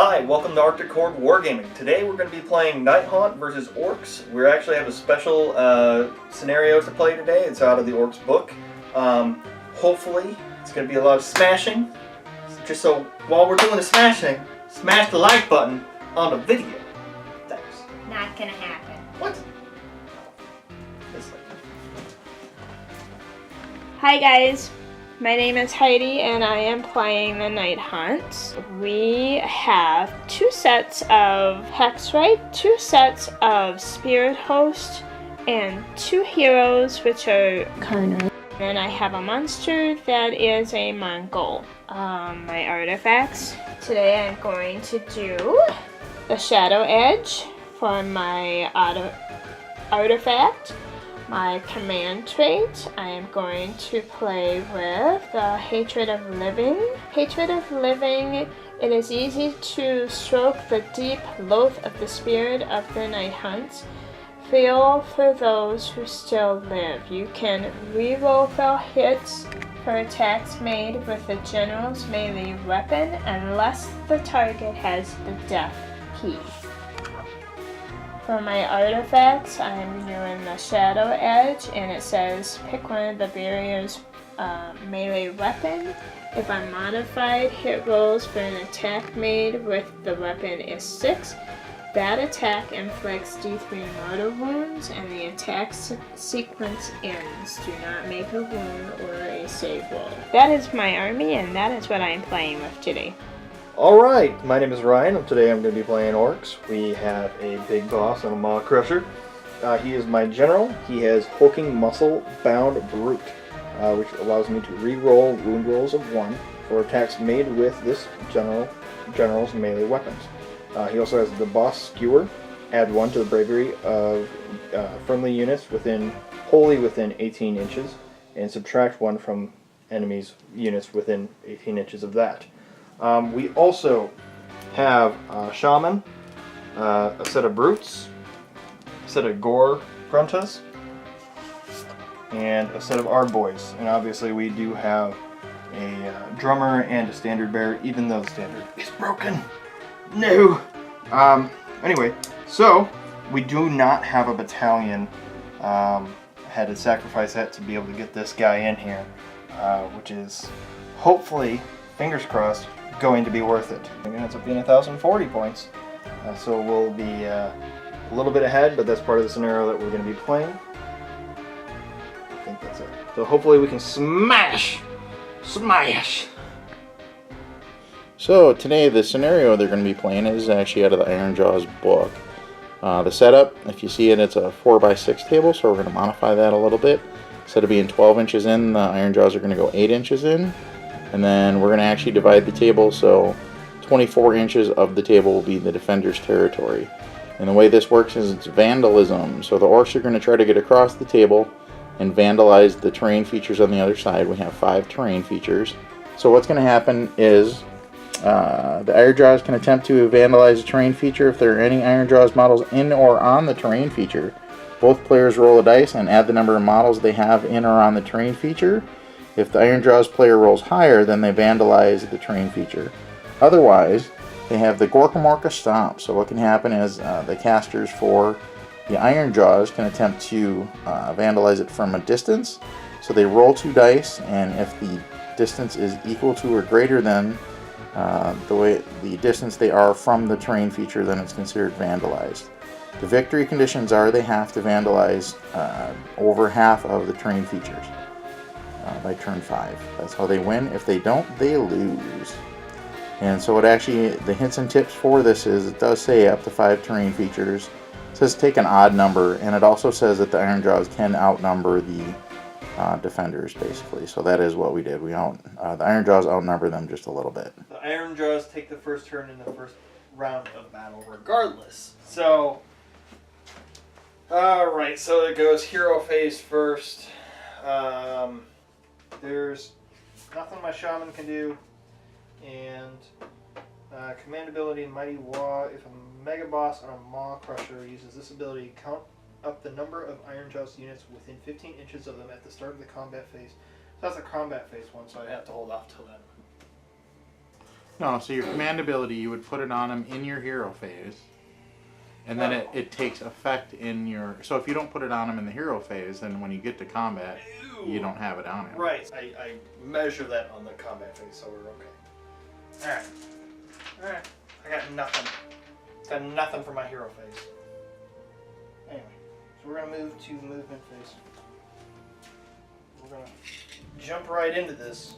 Hi, welcome to Arctic Horde Wargaming. Today we're going to be playing Nighthaunt versus Orks. We actually have a special scenario to play today. It's out of the Orks book. Hopefully it's going to be a lot of smashing. Just so while we're doing the smashing, smash the like button on the video. Thanks. Not gonna happen. What? Hi guys, my name is Heidi and I am playing the Nighthaunt. We have 2 sets of Hexrite, 2 sets of Spirit Host, and 2 heroes which are Crowne. And I have a monster that is a Mongol. My artifacts. Today I'm going to do the Shadow Edge for my artifact. My command trait, I am going to play with the Hatred of Living. Hatred of Living, it is easy to stroke the deep loath of the spirit of the Nighthaunt. Feel for those who still live. You can reroll for hits for attacks made with the general's melee weapon unless the target has the death key. For my artifacts, I'm doing the Shadow Edge, and it says pick one of the barrier's melee weapon. If I'm modified, hit rolls for an attack made with the weapon is 6. That attack inflicts D3 mortal wounds, and the attack sequence ends. Do not make a wound or a save roll. That is my army, and that is what I am playing with today. Alright, my name is Ryan, and today I'm going to be playing Orks. We have a big boss and a Maw Crusher. He is my general. He has Hulking Muscle Bound Brute, which allows me to re-roll wound rolls of 1 for attacks made with this general's melee weapons. He also has the Boss Skewer, add 1 to the bravery of friendly units wholly within 18 inches, and subtract 1 from enemies' units within 18 inches of that. We also have Shaman, a set of Brutes, a set of Gore Gruntas, and a set of Ardboys. And obviously we do have a Drummer and a Standard Bearer, even though the Standard is broken. No! Anyway, so we do not have a battalion. Had to sacrifice that to be able to get this guy in here, which is hopefully, fingers crossed, going to be worth it. It ends up being 1,040 points, so we'll be a little bit ahead, but that's part of the scenario that we're going to be playing. I think that's it. So hopefully we can smash! So today the scenario they're going to be playing is actually out of the Ironjawz book. The setup, if you see it, it's a 4x6 table, so we're going to modify that a little bit. Instead of being 12 inches in, the Ironjawz are going to go 8 inches in. And then we're going to actually divide the table, so 24 inches of the table will be the defender's territory. And the way this works is it's vandalism. So the Orks are going to try to get across the table and vandalize the terrain features on the other side. We have 5 terrain features. So what's going to happen is the Ironjawz can attempt to vandalize a terrain feature if there are any Ironjawz models in or on the terrain feature. Both players roll a dice and add the number of models they have in or on the terrain feature. If the Ironjawz player rolls higher, then they vandalize the terrain feature. Otherwise, they have the Gorkamorka Stomp. So what can happen is the casters for the Ironjawz can attempt to vandalize it from a distance. So they roll 2 dice, and if the distance is equal to or greater than the distance they are from the terrain feature, then it's considered vandalized. The victory conditions are they have to vandalize over half of the terrain features by turn 5. That's how they win. If they don't, they lose. And so the hints and tips for this is it does say up to 5 terrain features. It says take an odd number, and it also says that the Ironjawz can outnumber the defenders, basically. So that is what we did. The Ironjawz outnumber them just a little bit. The Ironjawz take the first turn in the first round of battle regardless. So, alright, so it goes hero phase first. There's nothing my Shaman can do, and command ability in Mighty Wa. If a Mega Boss or a Maw Crusher uses this ability, count up the number of Ironjawz units within 15 inches of them at the start of the combat phase. So that's a combat phase one, so I have to hold off till then. No, so your command ability, you would put it on him in your hero phase. And then it takes effect in your... So if you don't put it on him in the hero phase, then when you get to combat, you don't have it on him. Right. I measure that on the combat phase, so we're okay. Alright. Alright. I got nothing. Got nothing for my hero phase. Anyway, so we're going to move to movement phase. We're going to jump right into this.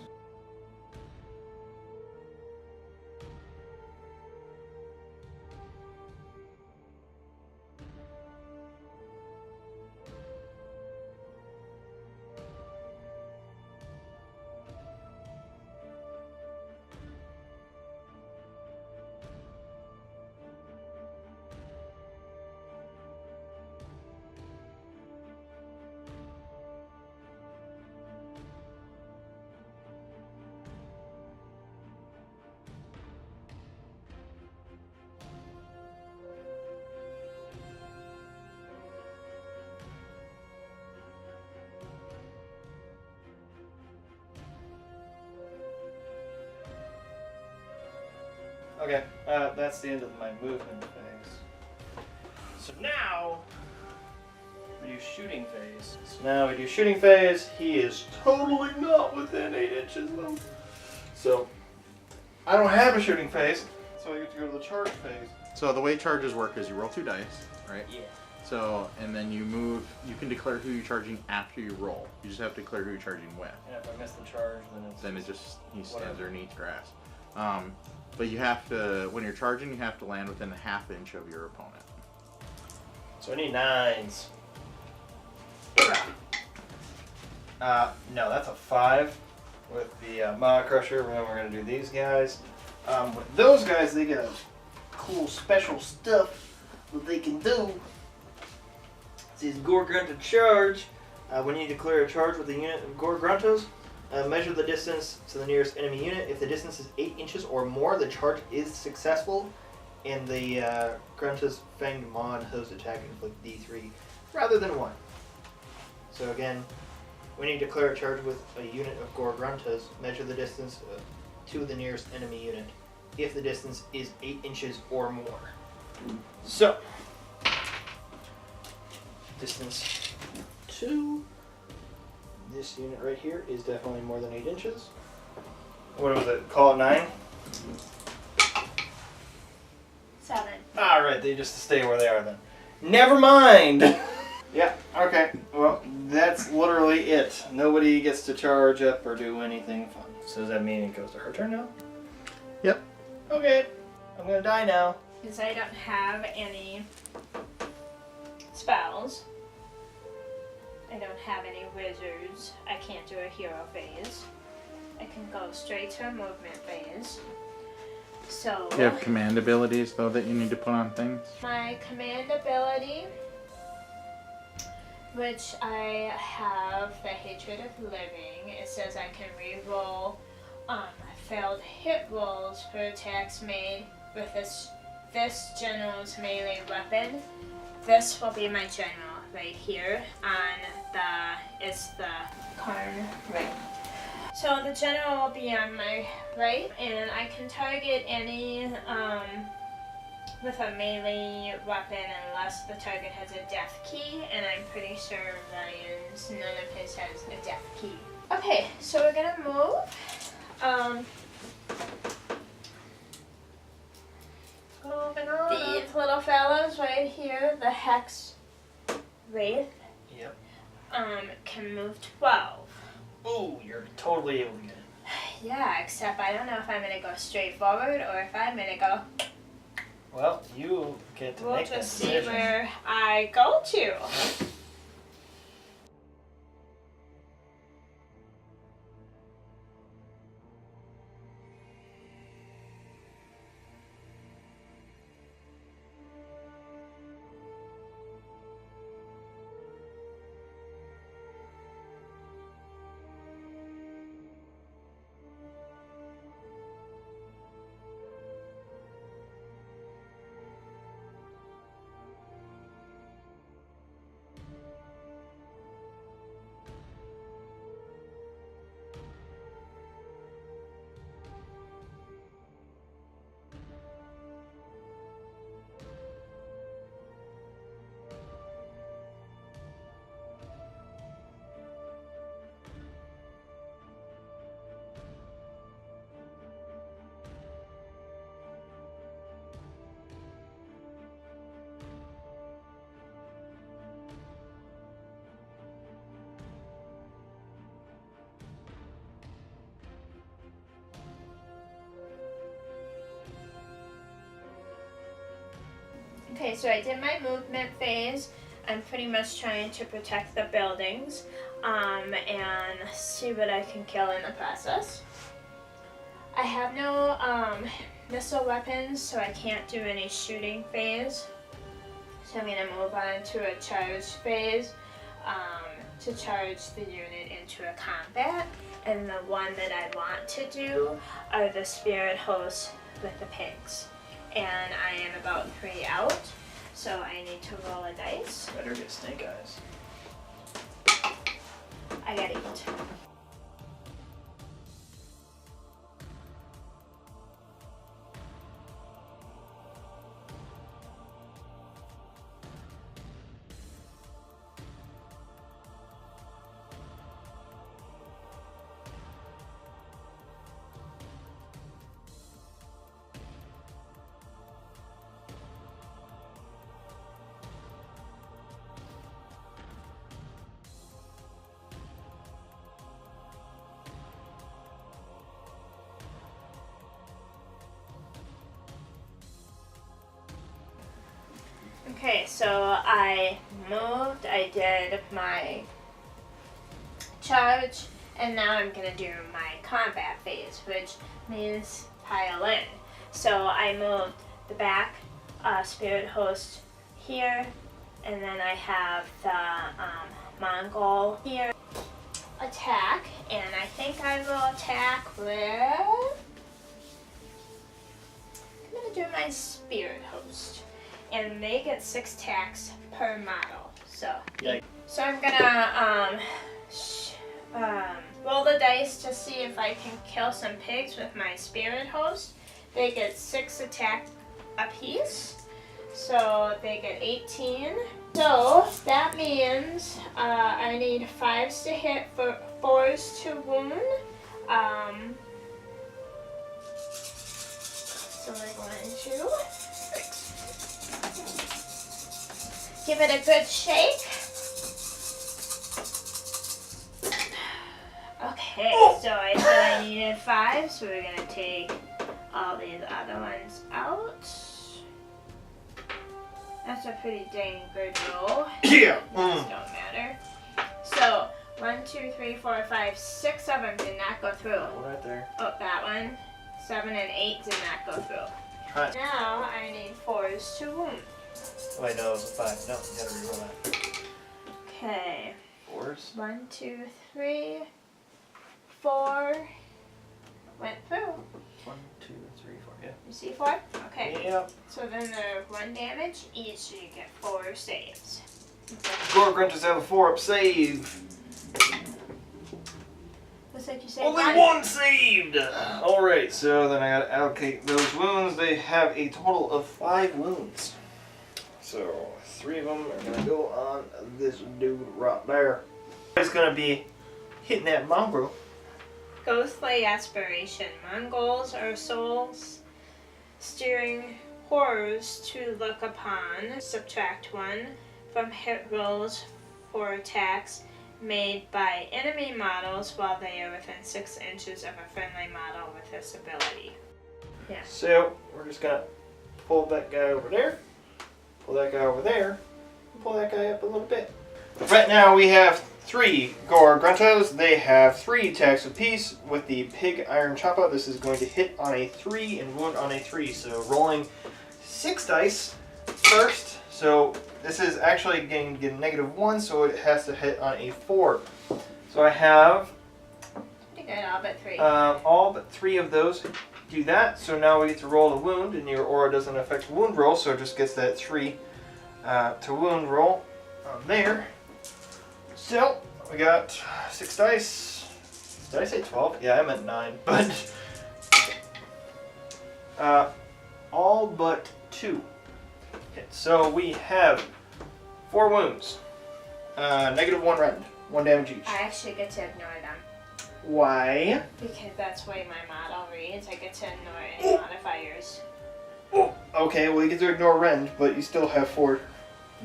Okay, that's the end of my movement phase. So now we do shooting phase. He is totally not within 8 inches of him. So I don't have a shooting phase, so I get to go to the charge phase. So the way charges work is you roll 2 dice, right? Yeah. So, and then you move, you can declare who you're charging after you roll. You just have to declare who you're charging with. And if I miss the charge, then it's... He stands whatever. there and eats grass. But you have to, when you're charging, you have to land within a half inch of your opponent. So I need 9s. No, that's a 5 with the Maw Crusher. Remember, we're going to do these guys. With those guys, they get a cool special stuff that they can do. It says Gore Grunta charge. When you declare a charge with a unit of Gore Gruntas, measure the distance to the nearest enemy unit. If the distance is 8 inches or more, the charge is successful, and the Grunta's Fanged Maw and Hosed attack inflict D3 rather than 1. So again, when you declare a charge with a unit of Gore Gruntas, measure the distance to the nearest enemy unit if the distance is 8 inches or more. So, distance 2. This unit right here is definitely more than 8 inches. What was it? Call it 9? 7. Alright, they just stay where they are then. Never mind! Yeah, okay. Well, that's literally it. Nobody gets to charge up or do anything fun. So does that mean it goes to her turn now? Yep. Okay. I'm gonna die now. Because I don't have any spells. I don't have any wizards. I can't do a hero phase. I can go straight to a movement phase. So You have command abilities, though, that you need to put on things? my command ability, which I have the Hatred of Living, it says I can reroll failed hit rolls for attacks made with this general's melee weapon. This will be my general right here it's the Karn right. So the general will be on my right, and I can target any with a melee weapon unless the target has a death key, and I'm pretty sure Ryan's, none of his has a death key. Okay, so we're gonna move. These little fellows right here, the Hex Wraith, Yep. can move 12. Ooh, you're totally able to get it. Yeah, except I don't know if I'm gonna go straight forward or if I'm gonna go. Well, you get to We'll make that just see decision. where I go to. Okay, so I did my movement phase. I'm pretty much trying to protect the buildings and see what I can kill in the process. I have no missile weapons, so I can't do any shooting phase. So I'm going to move on to a charge phase to charge the unit into a combat. And the one that I want to do are the spirit hosts with the pigs. And I am about 3 out, so I need to roll a dice. Better get snake eyes. I got 8. Okay, so I moved, I did my charge, and now I'm going to do my combat phase, which means pile in. So I moved the back spirit host here, and then I have the Mongol here. Attack, and I think I will attack with... I'm going to do my spirit host. And they get 6 attacks per model. So, so I'm gonna roll the dice to see if I can kill some pigs with my spirit host. They get 6 attack apiece, so they get 18. So that means I need 5s to hit, 4s to wound. So we're going to give it a good shake. Okay, so I said I needed 5, so we're going to take all these other ones out. That's a pretty dang good roll. Yeah! These don't matter. So, 1, 2, 3, 4, 5, 6 of them did not go through. Right there. Oh, that one. 7 and 8 did not go through. Right. Now I need 4s to wound. Wait, no, it was a 5. No, you gotta reroll that. Okay. 4s. 1, 2, 3, 4. Went through. 1, 2, 3, 4. Yeah. You see 4? Okay. Yep. So then they're 1 damage each, so you get 4 saves. Gore Grunters have a 4-up save. Looks like you said Only 1 saved! Alright, so then I gotta allocate those wounds. They have a total of 5 wounds. So 3 of them are gonna go on this dude right there. It's gonna be hitting that mongrel. Ghostly aspiration. Mongols are souls steering horrors to look upon. Subtract 1 from hit rolls for attacks made by enemy models while they are within 6 inches of a friendly model with this ability. Yeah. So we're just gonna pull that guy over there, pull that guy over there, and pull that guy up a little bit. Right now we have 3 Gore Gruntos. They have 3 attacks apiece with the Pig Iron Choppa. This is going to hit on a 3 and wound on a 3. So rolling 6 dice first. So this is actually going to get a -1, so it has to hit on a 4. So I have Pretty good, all but 3. all but 3 of those do that. So now we get to roll a wound, and your aura doesn't affect wound roll, so it just gets that 3 to wound roll on there. So we got 6 dice. Did I say 12? Yeah, I meant 9. But all but 2. Okay, so we have 4 wounds. -1 rend. 1 damage each. I actually get to ignore them. Why? Because that's the way my model reads. I get to ignore any modifiers. Oh, okay, well you get to ignore rend, but you still have 4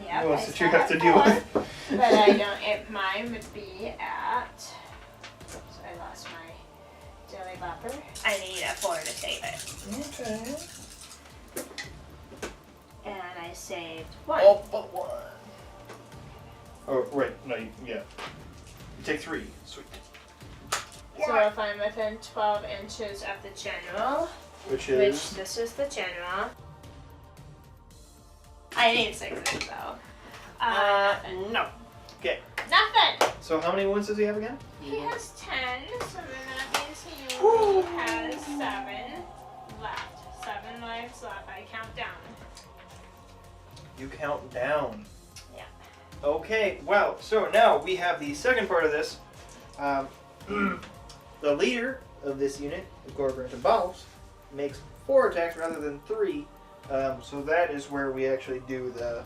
Yep, wounds I that still you have to have deal 4, with. But I don't, mine would be at, so I lost my jelly bopper. I need a 4 to save it. Okay. And I I saved 1. All but 1. Oh, right. No, yeah. You take 3. Sweet. So if I'm within 12 inches of the general, Which this is the general. I need 6s though. no. Okay. Nothing! So how many wounds does he have again? He has 10, so then that means he only has 7 left. 7 lives left. I count down. You count down. Yeah. Okay, well, so now we have the second part of this. The leader of this unit, the Gore Granted Bows, makes 4 attacks rather than 3. So that is where we actually do the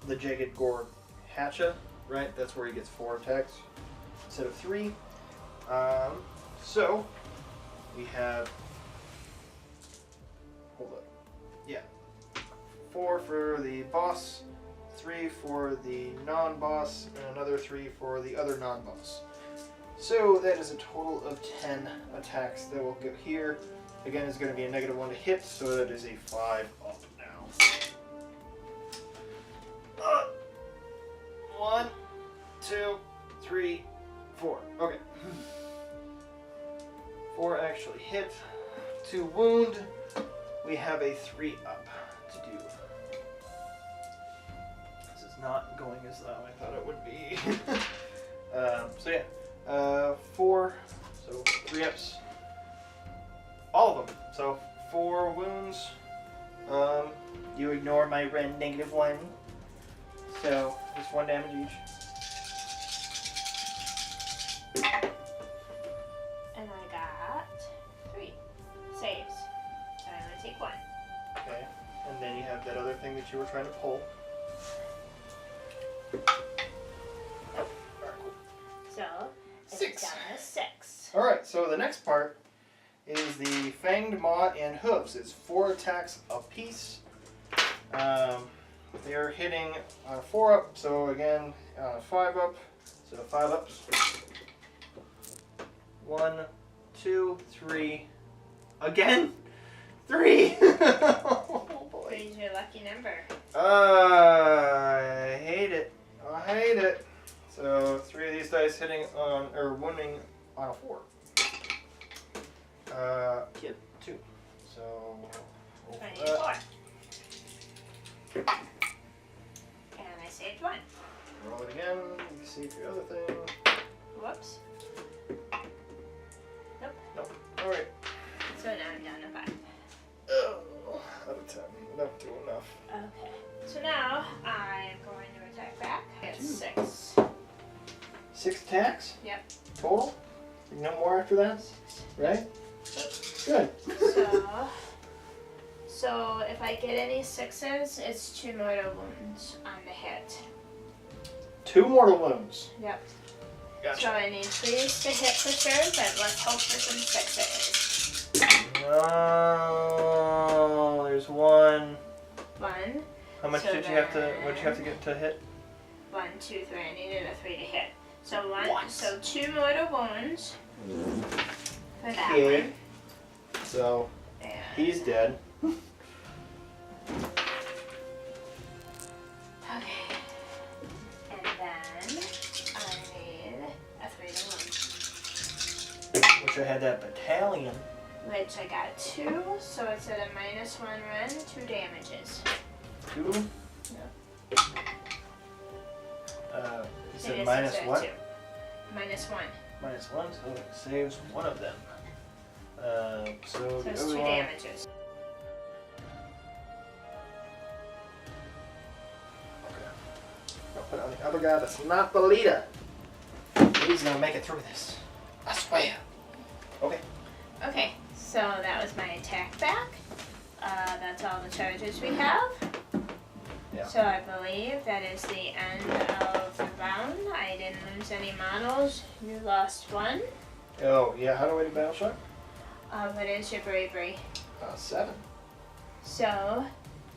the Jagged Gore Hatcha, right? That's where he gets 4 attacks instead of 3. So we have, hold up, yeah, 4 for the boss, 3 for the non-boss, and another 3 for the other non-boss. So that is a total of 10 attacks that will go here. Again, it's going to be a -1 to hit, so that is a 5 up now. 1, 2, 3, 4. Okay. 4 actually hit. 2 wound. We have a 3 up to do. This is not going as though I thought it would be. So yeah, 4. So 3 ups. All of them. So 4 wounds. You ignore my rend -1. So just 1 damage each. And I got 3 saves. So I'm gonna take 1. Okay. And then you have that other thing that you were trying to pull. So it's 6. down to 6. Alright, so the next part is the Fanged Maw and Hooves. It's 4 attacks apiece. They are hitting on a 4 up, so again, on a 5 up. So 5 ups. 1, 2, 3. Again? 3! Oh boy. Three's your lucky number. I hate it. I hate it. So 3 of these dice hitting on, or wounding on a 4. 2. So 24. And I saved 1. roll it again. You see the other thing. Whoops. Nope. Alright. So now I'm down to 5. Oh, out of 10. Not doing enough. Okay. So now I'm going to attack back. It's 6. 6 attacks? Yep. Total? No more after that? Right? Good. So if I get any 6s, it's 2 mortal wounds on the hit. 2 mortal wounds. Yep. Gotcha. So I need 3s to hit for sure, but let's hope for some 6s. No, there's 1. 1. How much So did you have to? What did you have to get to hit? 1, 2, 3. I needed a 3 to hit. So What? So 2 mortal wounds for that Okay. one. So And he's dead. okay. And then I need a 3 to Wish I had that battalion. 1, which I got 2. So it's at a -1 run, 2 damages. 2. Yep. You said It is minus at what? 2. -1. -1, so it saves 1 of them. So So the it's other 2 one. damages. Okay. I'll put it on the other guy that's not the leader. He's gonna make it through this. I swear. Okay. Okay, so that was my attack back. That's all the charges we have. Yeah. So I believe that is the end of the round. I didn't lose any models. You lost 1. Oh, yeah, how do I do battle shock? What is your bravery? 7. So,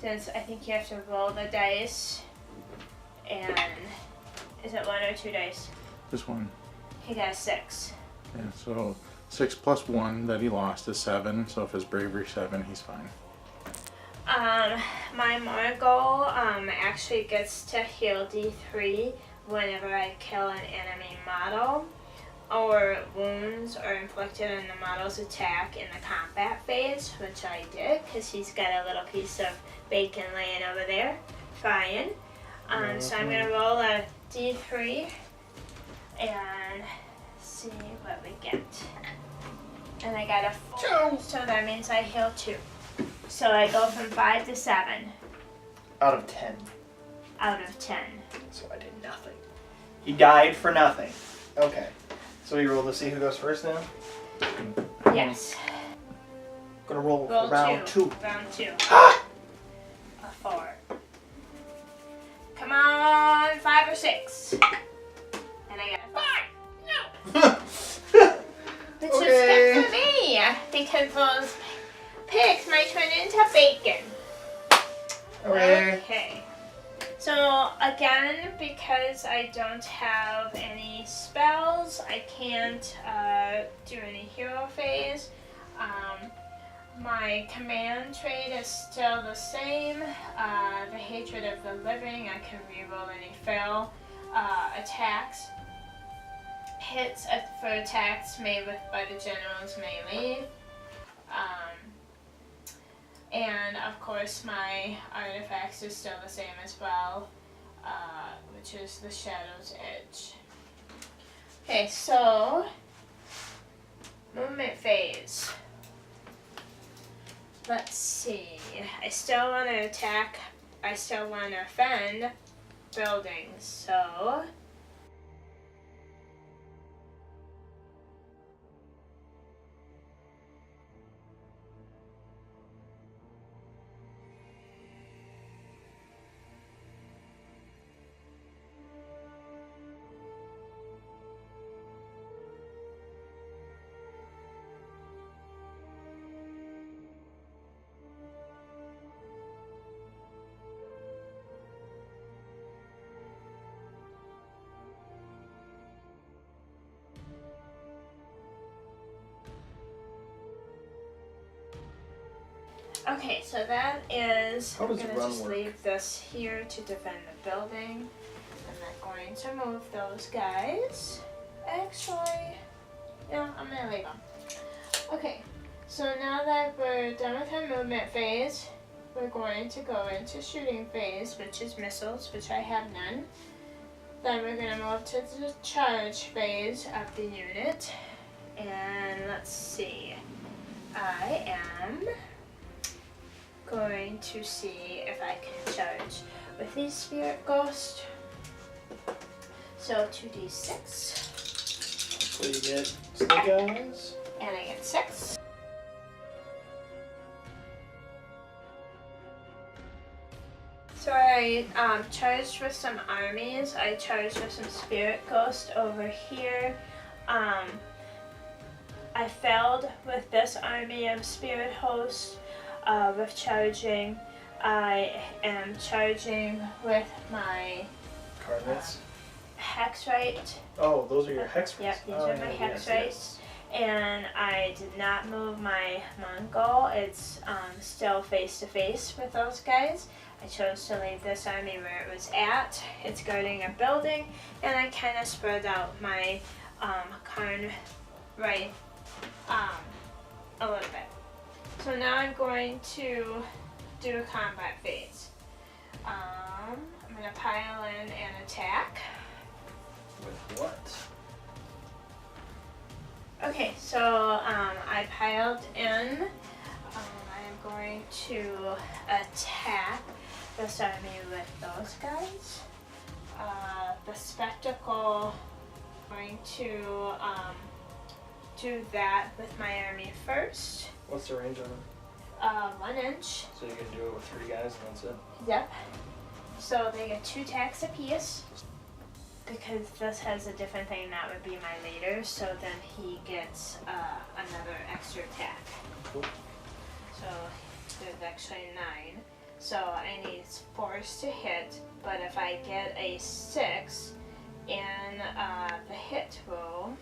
I think you have to roll the dice. And is it 1 or 2 dice? This one. He got a 6. Yeah, so 6 plus 1 that he lost is 7. So if his bravery 7, he's fine. My Mongol actually gets to heal D3 whenever I kill an enemy model, or wounds are inflicted on the model's attack in the combat phase, which I did because he's got a little piece of bacon laying over there, frying. So I'm gonna roll a D3 and see what we get. And I got a 4, so that means I heal 2. So I go from 5 to 7. Out of 10. Out of 10. So I did nothing. He died for nothing. Okay. So we roll to see who goes first now? Yes. Gonna roll Roll round 2. Round 2. A 4. Come on, 5 or 6. And I got a 5. No! Which is good for me, because those pigs might turn into bacon. Okay. So again, because I don't have any spells, I can't do any hero phase. My command trait is still the same. The hatred of the living, I can reroll any fail attacks. Hits for attacks made by the general's melee. And of course my artifacts is still the same as well, which is the Shadow's Edge. Okay, so movement phase. Let's see. I still want to attack. I still want to offend buildings, so okay, so that is, I'm going to just leave this here to defend the building. I'm not going to move those guys. Actually, no, I'm going to leave them. Okay, so now that we're done with our movement phase, we're going to go into shooting phase, which is missiles, which I have none. Then we're going to move to the charge phase of the unit. And let's see, I am going to see if I can charge with the Spirit Ghost. So 2d6. So you get Snake Eyes. And I get 6. So I charged with some armies. I charged with some Spirit Ghost over here. I failed with this army of Spirit Host. With charging, I am charging with my Carnets. Hexrite. Oh, those are your Hexrites. Yep, these are my Hexrites. And I did not move my Mongol. It's still face to face with those guys. I chose to leave this army where it was at. It's guarding a building, and I kind of spread out my Carn right a little bit. So now I'm going to do a combat phase. I'm going to pile in an attack. With what? Okay, so I piled in. I'm going to attack this army with those guys. The spectacle, I'm going to do that with my army first. What's the range on it? 1 inch. So you can do it with 3 guys and that's it? Yep. So they get 2 attacks apiece. Because this has a different thing, that would be my leader, so then he gets another extra attack. Cool. So there's actually 9. So I need 4s to hit, but if I get a 6 in the hit roll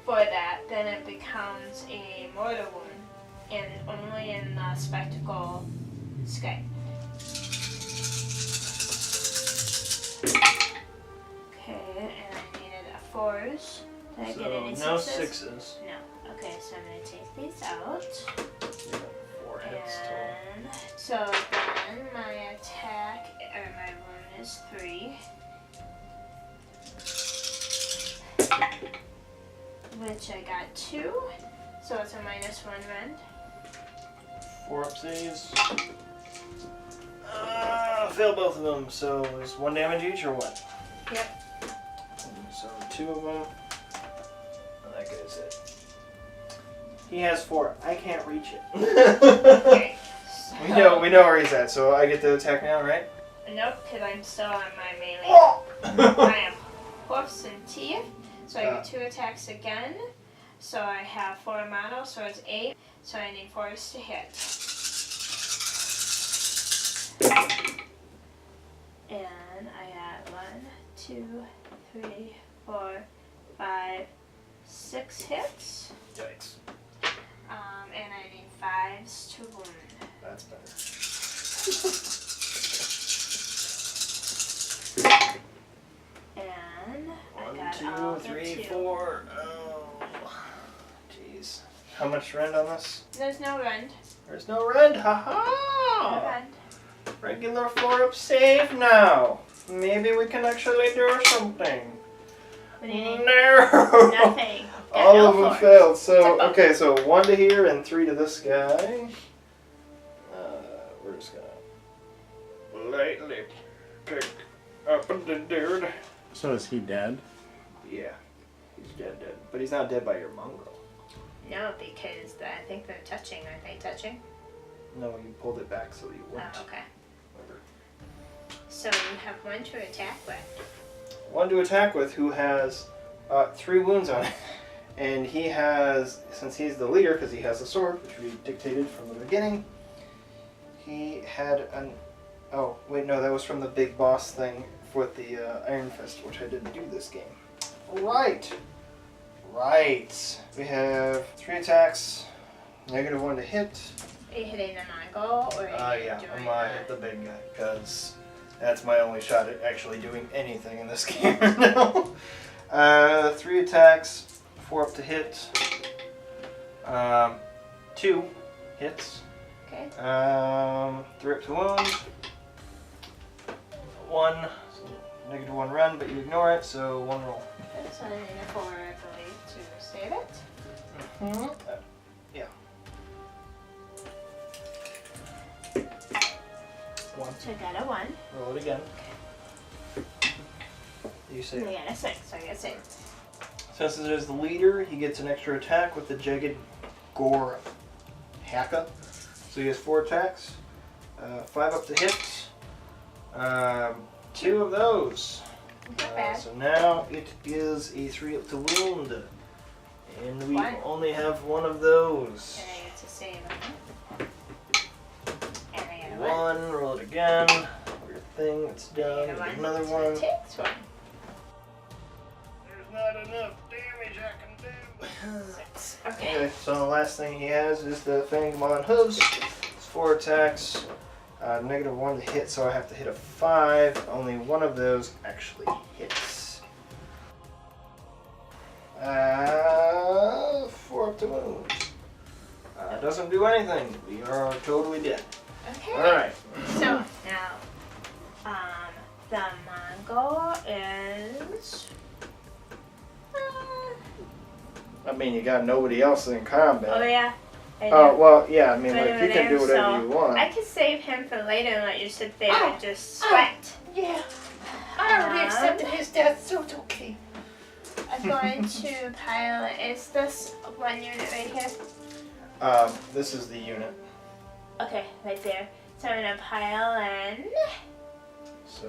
for that, then it becomes a mortal wound. and only in the spectacle sky. Okay, and I needed a 4s. Did I get any 6s? No 6s. No. Okay, so I'm going to take these out. You got 4 hits total. And so then my attack, or my wound is 3. Which I got 2. So it's a -1 rend. 4 up saves. Fail both of them, so it's 1 damage each or what? Yep. So 2 of them. And that guy's it. He has 4. I can't reach it. Okay. So, we know where he's at, so I get to attack now, right? Nope, because I'm still on my melee. I am hoofs and teeth, so I get 2 attacks again. So I have 4 models, so it's 8. So I need 4s to hit. And I got 1, 2, 3, 4, 5, 6 hits. Yikes. And I need 5s to wound. That's better. And I 1, got all 2, the 3, 2. 4. Oh, jeez. How much rend on this? There's no rend. There's no rend. No Ha rend. Regular 4-up save now. Maybe we can actually do something. What do you need? No. Nothing. Got All no of them force. failed. So Except both. okay, so 1 to here and 3 to this guy. We're just gonna lightly pick up the dude. So is he dead? Yeah, he's dead, but he's not dead by your mongrel. No, because I think they're touching. Aren't they touching? No, you pulled it back so you wouldn't. Oh, okay. Remember. So you have 1 to attack with. 1 to attack with who has 3 wounds on it. And he has, since he's the leader, because he has the sword, which we dictated from the beginning, he had an... Oh, wait, no, that was from the big boss thing with the Iron Fist, which I didn't do this game. Right. We have 3 attacks, -1 to hit. Are you hitting the Mongol or are you Yeah, doing I'm gonna hit the big guy, because that's my only shot at actually doing anything in this game right now. 3 attacks, 4 up to hit, 2 hits, Okay. 3 up to wound, 1, so -1 run, but you ignore it, so 1 roll. Okay, so I need a 4, I believe, to save it. Yeah. 1. So I got a 1. Roll it again. You I say. got a 6, so I got 6. Since it is the leader, he gets an extra attack with the Jagged Gore Haka. So he has 4 attacks, 5 up to hit, 2 of those. Not bad. So now it is a 3 up to wound. And we 1. only have 1 of those. And I get to save it. And I got a 1. 1, roll it again. Weird thing, it's done. And a Another so it 1. takes 1. There's not enough damage I can do. 6. Okay. Okay, so the last thing he has is the Fanged Mon Hooves. It's 4 attacks, -1 to hit, so I have to hit a 5. Only 1 of those actually hits. 4 up to wound. Doesn't do anything. We are totally dead. Okay. Alright. So now, the Mongol is. I mean, you got nobody else in combat. Oh yeah. I do. Oh, well, yeah, I mean, Right like, over you can there, do whatever so you want. I could save him for later and let you sit there and just sweat. Yeah. I already accepted his death, so it's okay. I'm going to pile. Is this 1 unit right here? This is the unit. Okay, right there. So I'm gonna pile in. So,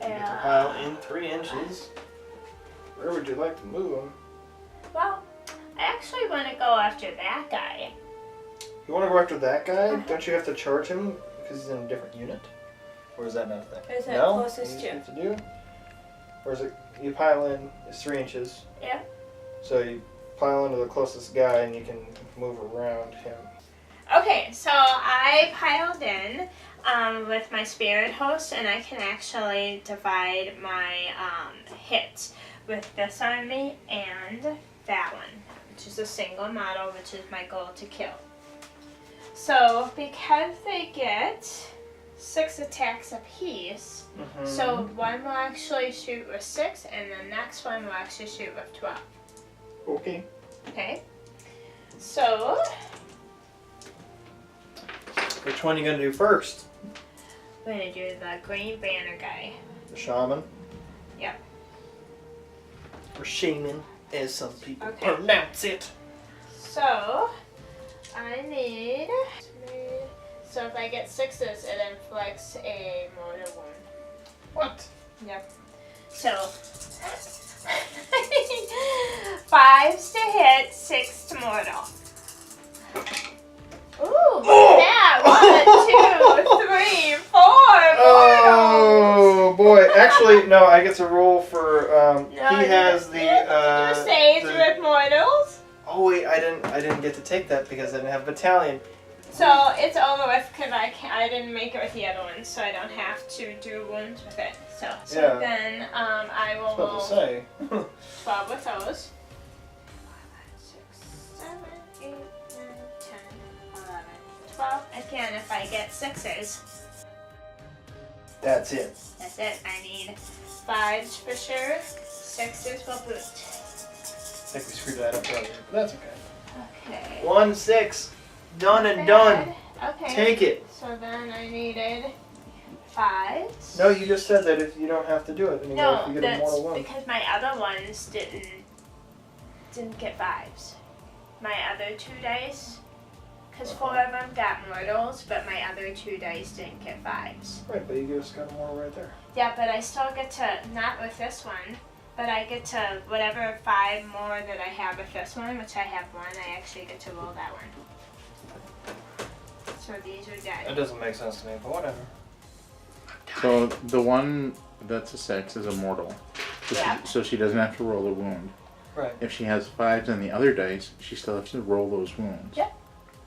you get to pile in 3 inches. Where would you like to move them? Well, I actually want to go after that guy. You want to go after that guy? Don't you have to charge him because he's in a different unit? Or is that not a thing? Is it no? closest You to? just have to do? Or is it, you pile in, it's 3 inches. Yeah. So you pile into the closest guy and you can move around him. Okay, so I piled in with my spirit host, and I can actually divide my hits with this army and that one, which is a single model, which is my goal to kill. So because they get 6 attacks apiece, so one will actually shoot with 6, and the next one will actually shoot with 12. Okay. Okay. So Which one are you going to do first? we're gonna do the green banner guy. The shaman? Yep. Or shaman, as some people Okay. pronounce it. So I need. So if I get 6s, it inflicts a mortal wound. What? Yep. So 5s to hit, 6 to mortal. Ooh, look at that! 1, 2, 3, 4 mortals. Oh boy! Actually, no. I get to roll for. No, He has the. Crusade the- with mortals. Oh wait, I didn't get to take that because I didn't have battalion. So it's over with because I didn't make it with the other one, so I don't have to do wounds with it. So Yeah. then I I will was about roll to say. 12 with those. 6, 7, 8, 9, 10, 11, 12. Again, if I get 6s, That's it. that's it. I need 5s for sure, 6s will boot. I think we screwed that up earlier, but that's okay. Okay. 1, 6. Done and done. Okay. Take it. So then I needed 5s. No, you just said that if you don't have to do it anymore, No, if you get a that's mortal wound. because my other ones didn't get 5s. My other 2 dice, because 4 of them got mortals, but my other 2 dice didn't get 5s. Right, but you just got a mortal right there. Yeah, but I still get to, not with this one, but I get to whatever 5 more that I have with this one, which I have 1, I actually get to roll that one. So these are That dead. doesn't make sense to me, but whatever. So the one that's a 6 is a mortal. So, Yeah. so she doesn't have to roll a wound. Right. If she has 5s on the other dice, she still has to roll those wounds. Yep.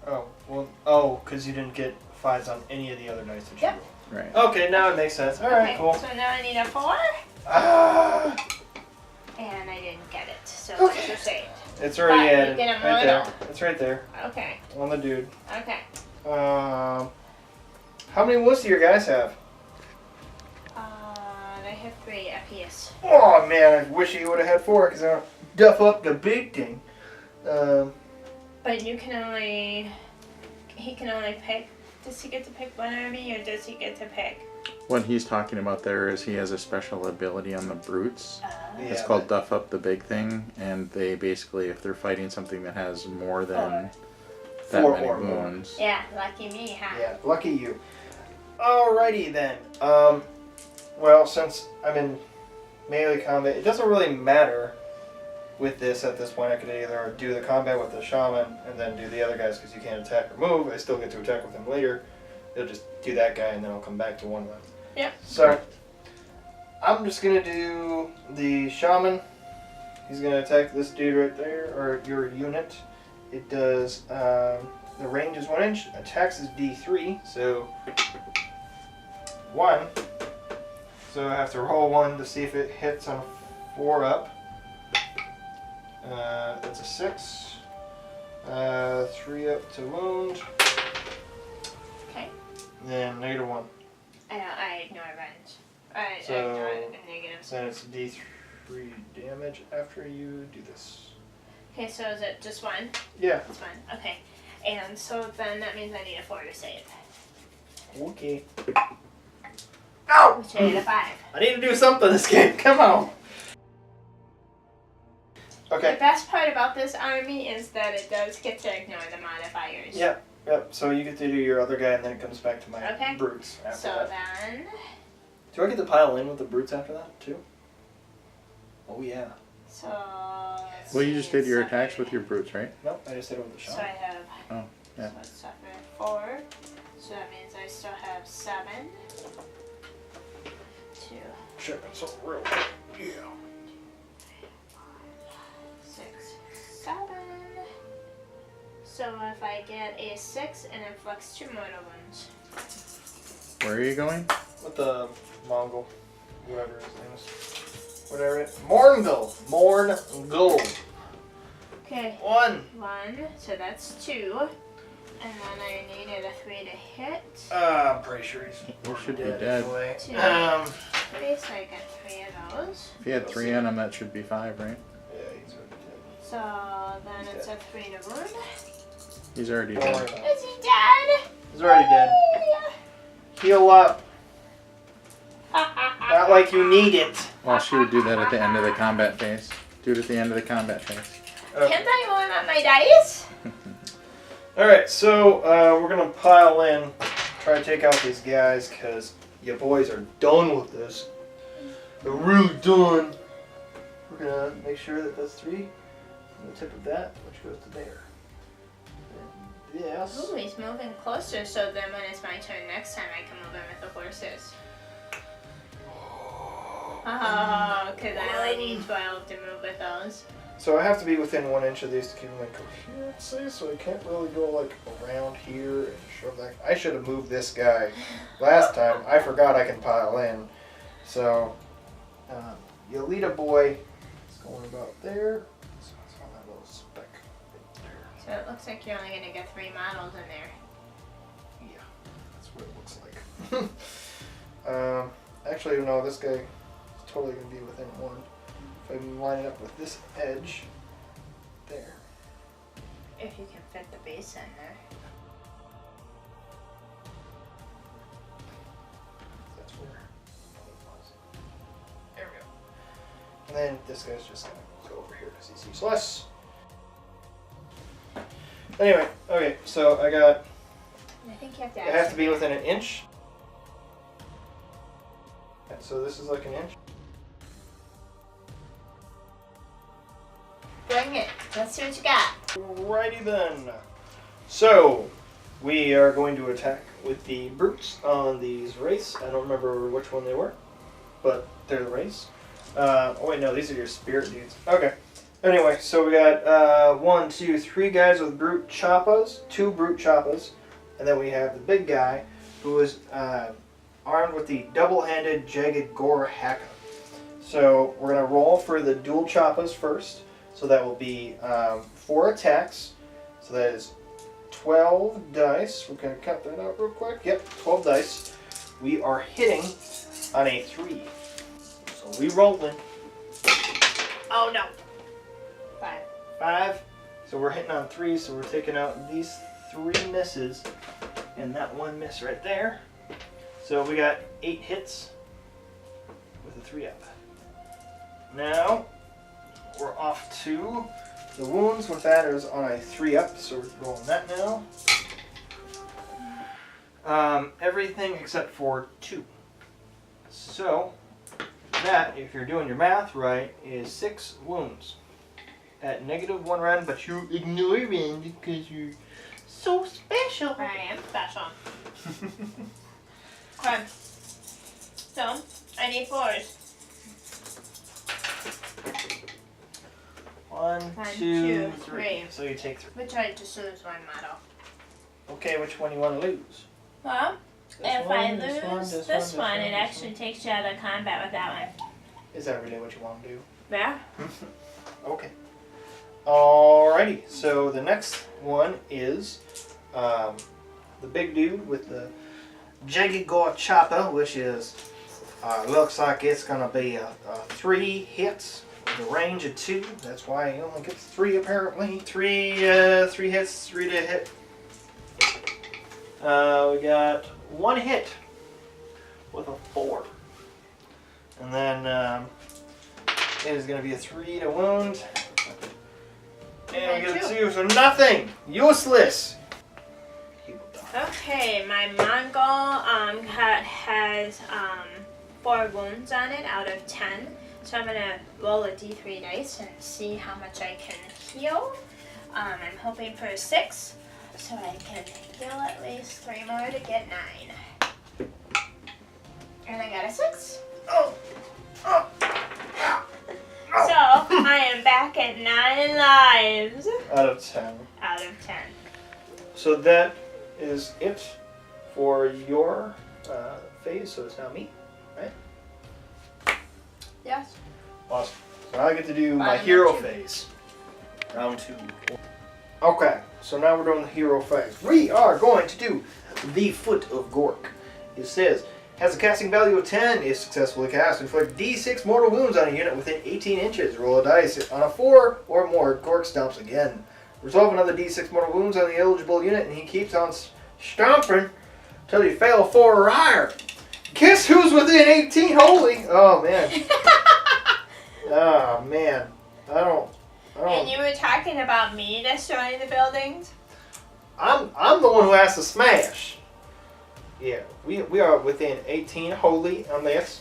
Oh, well, because you didn't get 5s on any of the other dice that you Yep. rolled. Right. Okay, now it makes sense. Alright, Okay, cool. so now I need a 4, Ah, and I didn't get it, so Okay. it's Crusade. it's already But you added. get a Right there. mortal. It's right there. Okay, On the dude. okay. How many wounds do your guys have? They have 3 apiece. Oh man, I wish he would have had 4 because I don't duff up the big thing. But you can only, he can only pick, does he get to pick one army or does he get to pick? What he's talking about there is he has a special ability on the brutes. It's Yeah, called Duff Up the Big Thing, and they basically, if they're fighting something that has more than that 4 many or more. wounds. Yeah, lucky me, huh? Yeah, lucky you. Alrighty then. Well, since I'm in melee combat, it doesn't really matter with this at this point. I could either do the combat with the shaman and then do the other guys because you can't attack or move. I still get to attack with him later. They'll just do that guy and then I'll come back to one of them. Yep. So, I'm just going to do the shaman. He's going to attack this dude right there, or your unit. It does, the range is 1 inch, attacks is D3, so 1. So I have to roll 1 to see if it hits on a 4 up. That's a 6. 3 up to wound. Okay. Then -1. I ignore range. I So- ignore negatives. Then it's D3 damage after you do this. Okay, so is it just 1? Yeah. It's 1. Okay. And so then that means I need a 4 to save. Okay. Ow! Which I need a 5. I need to do something this game. Come on. The Okay. best part about this army is that it does get to ignore the modifiers. Yep. Yep. So you get to do your other guy, and then it comes back to my Okay. brutes after So that. then, Do I get to pile in with the brutes after that too? Oh yeah. so. Well, you just did your attacks with your brutes, right? Nope. I just did it with the So I shaman. have. Oh, yeah. So it's suffer 4. So that means I still have 7. 2, Sure. So real. Yeah. 6, 7. So if I get a 6, it inflicts 2 mortal wounds. Where are you going? With the Mongol, whoever his name is. Whatever it. Morngul. Okay. 1. 1, so that's 2. And then I needed a 3 to hit. I'm pretty sure he's should be dead. anyway. 2, 3, so I get 3 of those. If you had 3 on him, that should be 5, right? Yeah, he's already dead. So then it's a 3 to wound. He's already Don't worry dead. about it. Is he dead? He's already dead. Heal up. Not like you need it. Well, she would do that at the end of the combat phase. Do it at the end of the combat phase. Can't I warm up my dice? Alright, so we're going to pile in, try to take out these guys, because you boys are done with this. They're really done. We're going to make sure that that's 3 on the tip of that, which goes to there. And this. Ooh, he's moving closer, so then when it's my turn next time, I can move in with the horses. Oh, because I only need 12 to move with those. So I have to be within 1 inch of these to keep them in coherency, so I can't really go like around here and shove that. I should have moved this guy last time. I forgot I can pile in. So, Yelita boy is going about there. So it's on that little speck right there. So it looks like you're only going to get 3 models in there. Yeah, that's what it looks like. Actually, no, this guy is totally going to be within 1. If I can line it up with this edge, there. If you can fit the base in there. That's where it was. There we go. And then this guy's just going to go over here because he's useless. Anyway, okay, so I got, I think you have to it has to be within 1 inch. So this is like 1 inch. Bring it. Let's see what you got. Alrighty then. So, we are going to attack with the brutes on these race. I don't remember which one they were, but they're the race. Oh wait, no, these are your spirit dudes. Okay. Anyway, so we got 1, 2, 3 guys with brute choppas, 2 brute choppas, and then we have the big guy who is armed with the double-handed jagged gore haka. So we're gonna roll for the dual choppas first. So that will be 4 attacks. So that is 12 dice. We're going to cut that out real quick. Yep, 12 dice. We are hitting on a 3. So we rolling. Oh no. 5. 5. So we're hitting on 3. So we're taking out these 3 misses and that 1 miss right there. So we got 8 hits with a 3 up. Now we're off to the wounds with that is on a 3 up, so we're rolling that now. Everything except for 2. So that, if you're doing your math right, is 6 wounds at -1 rend, but you ignore it because you're so special. I am special. Okay. So, I need 4s. 1, 1, 2, 2, 3. 3. So you take 3. Which I just lose 1 model. Okay, which one you want to lose? Well, This if one, I this lose one, this one, it this actually takes you out of combat with that one. Is that really what you want to do? Yeah? Okay. Alrighty, so the next one is the big dude with the jagged gore chopper, which is looks like it's gonna be a 3 hits with a range of 2. That's why he only gets 3 apparently. 3 hits, 3 to hit. We got 1 hit with a 4, and then it is gonna be a 3 to wound. And we get a 2, so nothing! Useless! He will die. Okay, my Mongol has 4 wounds on it out of 10. So I'm gonna roll a d3 dice and see how much I can heal. I'm hoping for a 6, so I can heal at least 3 more to get 9. And I got a 6. Oh! Oh! So I am back at 9 lives Out of 10. out of 10. so that is it for your phase. So it's now me, right? Yes. Awesome. So now I get to do my Round hero 2. phase. Round 2. Okay, so now we're doing the hero phase. We are going to do the Foot of Gork. It says, has a casting value of 10, is successfully cast. Inflict D6 mortal wounds on a unit within 18 inches. Roll a dice. On a 4 or more, Gork stomps again. Resolve another D6 mortal wounds on the eligible unit, and he keeps on stomping until you fail a 4 or higher. Guess who's within 18? Holy! Oh, man. Oh, man. I don't. And you were talking about me destroying the buildings? I'm the one who has to smash. Yeah, we are within 18 holy on this.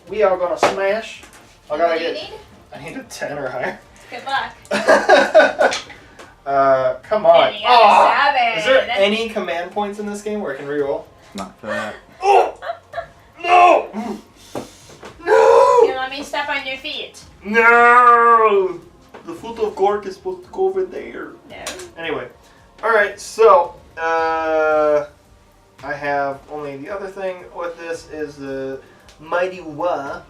We are gonna smash. What do you need? I need a 10 or higher. Good luck. Come on. And you got a 7. Is there any command points in this game where I can reroll? Not for that. Oh! No! No! You let me step on your feet? No! The Foot of Gork is supposed to go over there. No. Anyway, alright, so, I have only the other thing with this is the Mighty Wa.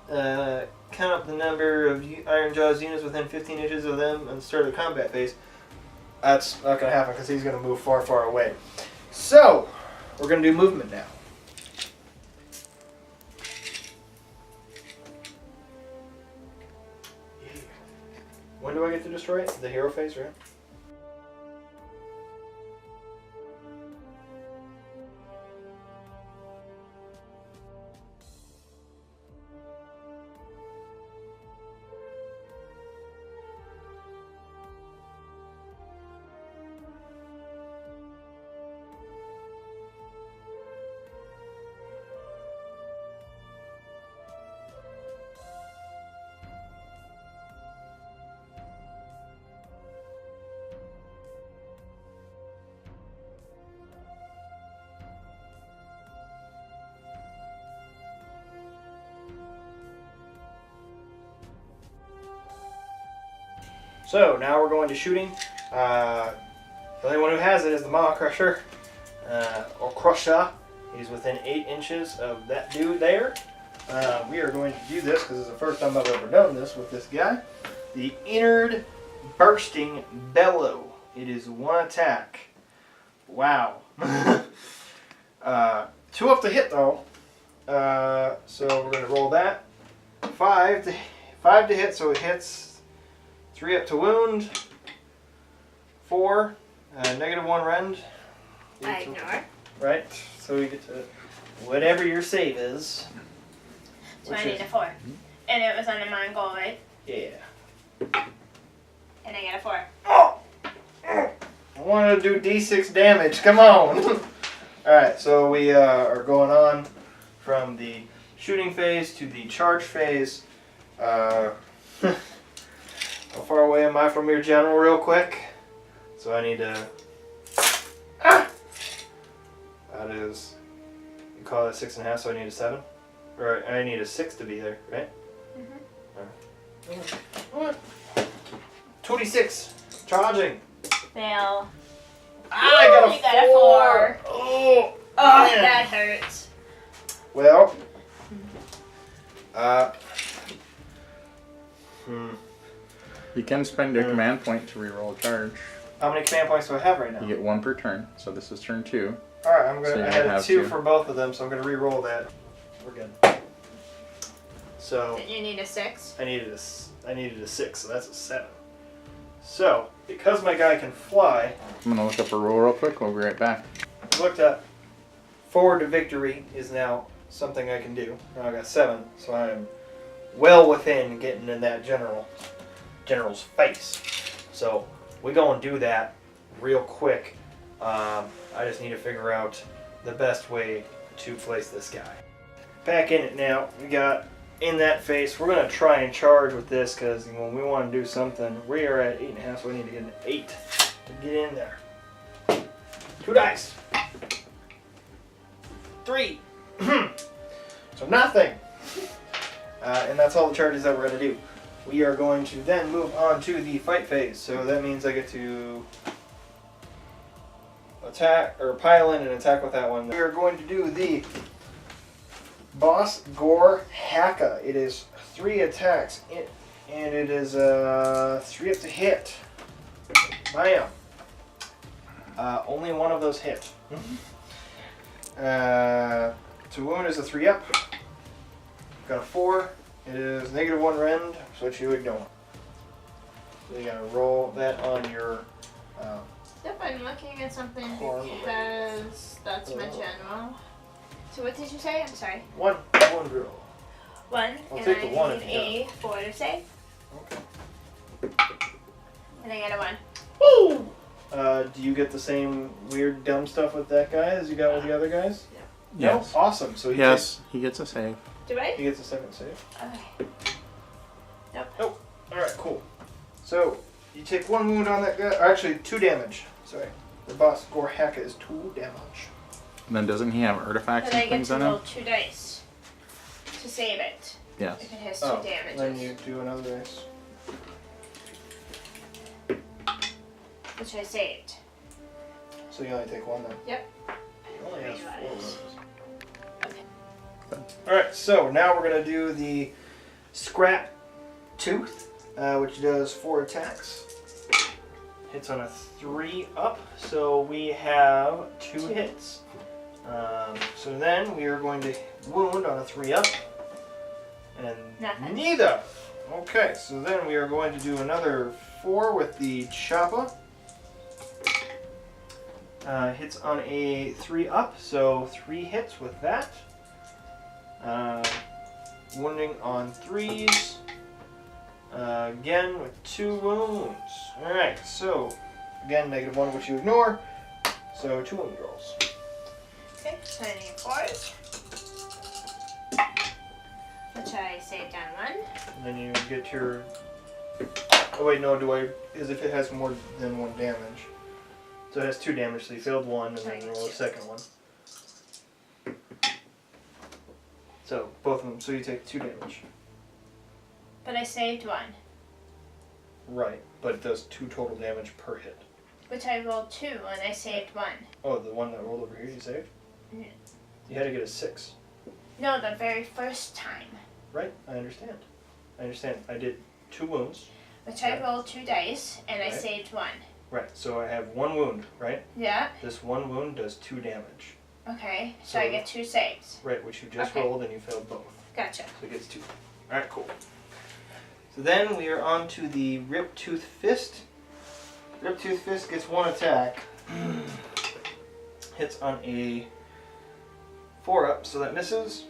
Count up the number of Iron Jaw's units within 15 inches of them and start the combat phase. That's not going to happen because he's going to move far, far away. So, we're going to do movement now. When do I get to destroy it? The hero phase, right? So now we're going to shooting. The only one who has it is the Maw Crusher, or Crusher. He's within 8 inches of that dude there. We are going to do this because it's the first time I've ever done this with this guy. The Innard Bursting Bellow. It is 1 attack. Wow. 2 up to hit though. So we're going to roll that. 5 to hit, so it hits. 3 up to wound. 4. -1 rend. I ignore. Right? So you get to whatever your save is. So I need a 4. And it was on the Mongol, right? Yeah. And I get a 4. Oh! I wanted to do D6 damage. Come on! Alright, so we are going on from the shooting phase to the charge phase. How far away am I from your general real quick? So I need to... Ah! That is... You call that 6.5, so I need a 7? Or I need a 6 to be there, right? Alright. 26. Charging. Fail. I got a You got a 4. Oh! Oh, man. that hurts. Well... You can spend your command point to reroll a charge. How many command points do I have right now? You get 1 per turn, so this is turn 2. Alright, I'm So gonna you're I had gonna a have 2 2. for both of them, so I'm gonna re-roll that. We're good. So Did you need a 6? I needed a 6, so that's a 7. So, because my guy can fly, I'm gonna look up a roll real quick. We'll be right back. I looked up forward to victory is now something I can do. Now I got 7, so I'm well within getting in that general's face. So we're gonna do that real quick. I just need to figure out the best way to place this guy. Back in it now. We got in that face. We're gonna try and charge with this because when we want to do something, we are at 8.5, so we need to get an 8 to get in there. 2 dice. 3. So nothing. And that's all the charges that we're going to do. We are going to then move on to the fight phase. So that means I get to attack or pile in and attack with that one. We are going to do the Boss Gore Haka. It is 3 attacks, and it is 3 up to hit. Bam. Only one of those hit. To wound is a 3 up. Got a 4. It is -1 rend, which you ignore. So you gotta roll that on your. Yep, I'm looking at something because that's my general. So what did you say? I'm sorry. One roll. 1. I'll and take the I 1 need if you a 4 to save. Okay. And I got a 1. Woo! Do you get the same weird dumb stuff with that guy as you got with the other guys? Yes. No? Awesome. So He gets a save. Do I? he gets a second save. Okay. Nope. Nope. Alright, cool. So, you take 1 wound on that guy, or actually 2 damage. Sorry. The Boss Gore Haka is 2 damage. And then doesn't he have artifacts But I and get things to on roll him? 2 dice to save it. Yes. If it has 2 Oh, damages. then you do another dice. Which I saved. So you only take 1 then? Yep. He only has 4 wounds. Okay. Alright, so now we're going to do the Scrap Tooth, which does 4 attacks. Hits on a 3 up, so we have 2 hits. So then we are going to wound on a 3 up, and Nothing. neither. Okay, so then we are going to do another 4 with the Choppa. Hits on a 3 up, so 3 hits with that. Wounding on 3s. Again with 2 wounds. Alright, so again, -1, which you ignore. So 2 wound rolls. Okay, so I need 4s. Which I saved on 1. And then you get your. Oh, wait, no, is if it has more than 1 damage. So it has 2 damage, so you failed 1, and then roll a second one. So both of them, so you take 2 damage. But I saved 1. Right, but it does 2 total damage per hit. Which I rolled 2 and I saved 1. Oh, the one that rolled over here you saved? Yeah. You had to get a 6. No, the very first time. Right, I understand. I did 2 wounds. Which I rolled 2 dice and I Right. saved 1. Right, so I have 1 wound, right? Yeah. This 1 wound does 2 damage. Okay, so So- I get 2 saves. Right, which you just Okay. rolled and you failed both. Gotcha. So it gets 2. Alright, cool. So then we are on to the Riptooth Fist. Riptooth Fist gets 1 attack. Hits on a 4 up, so that misses.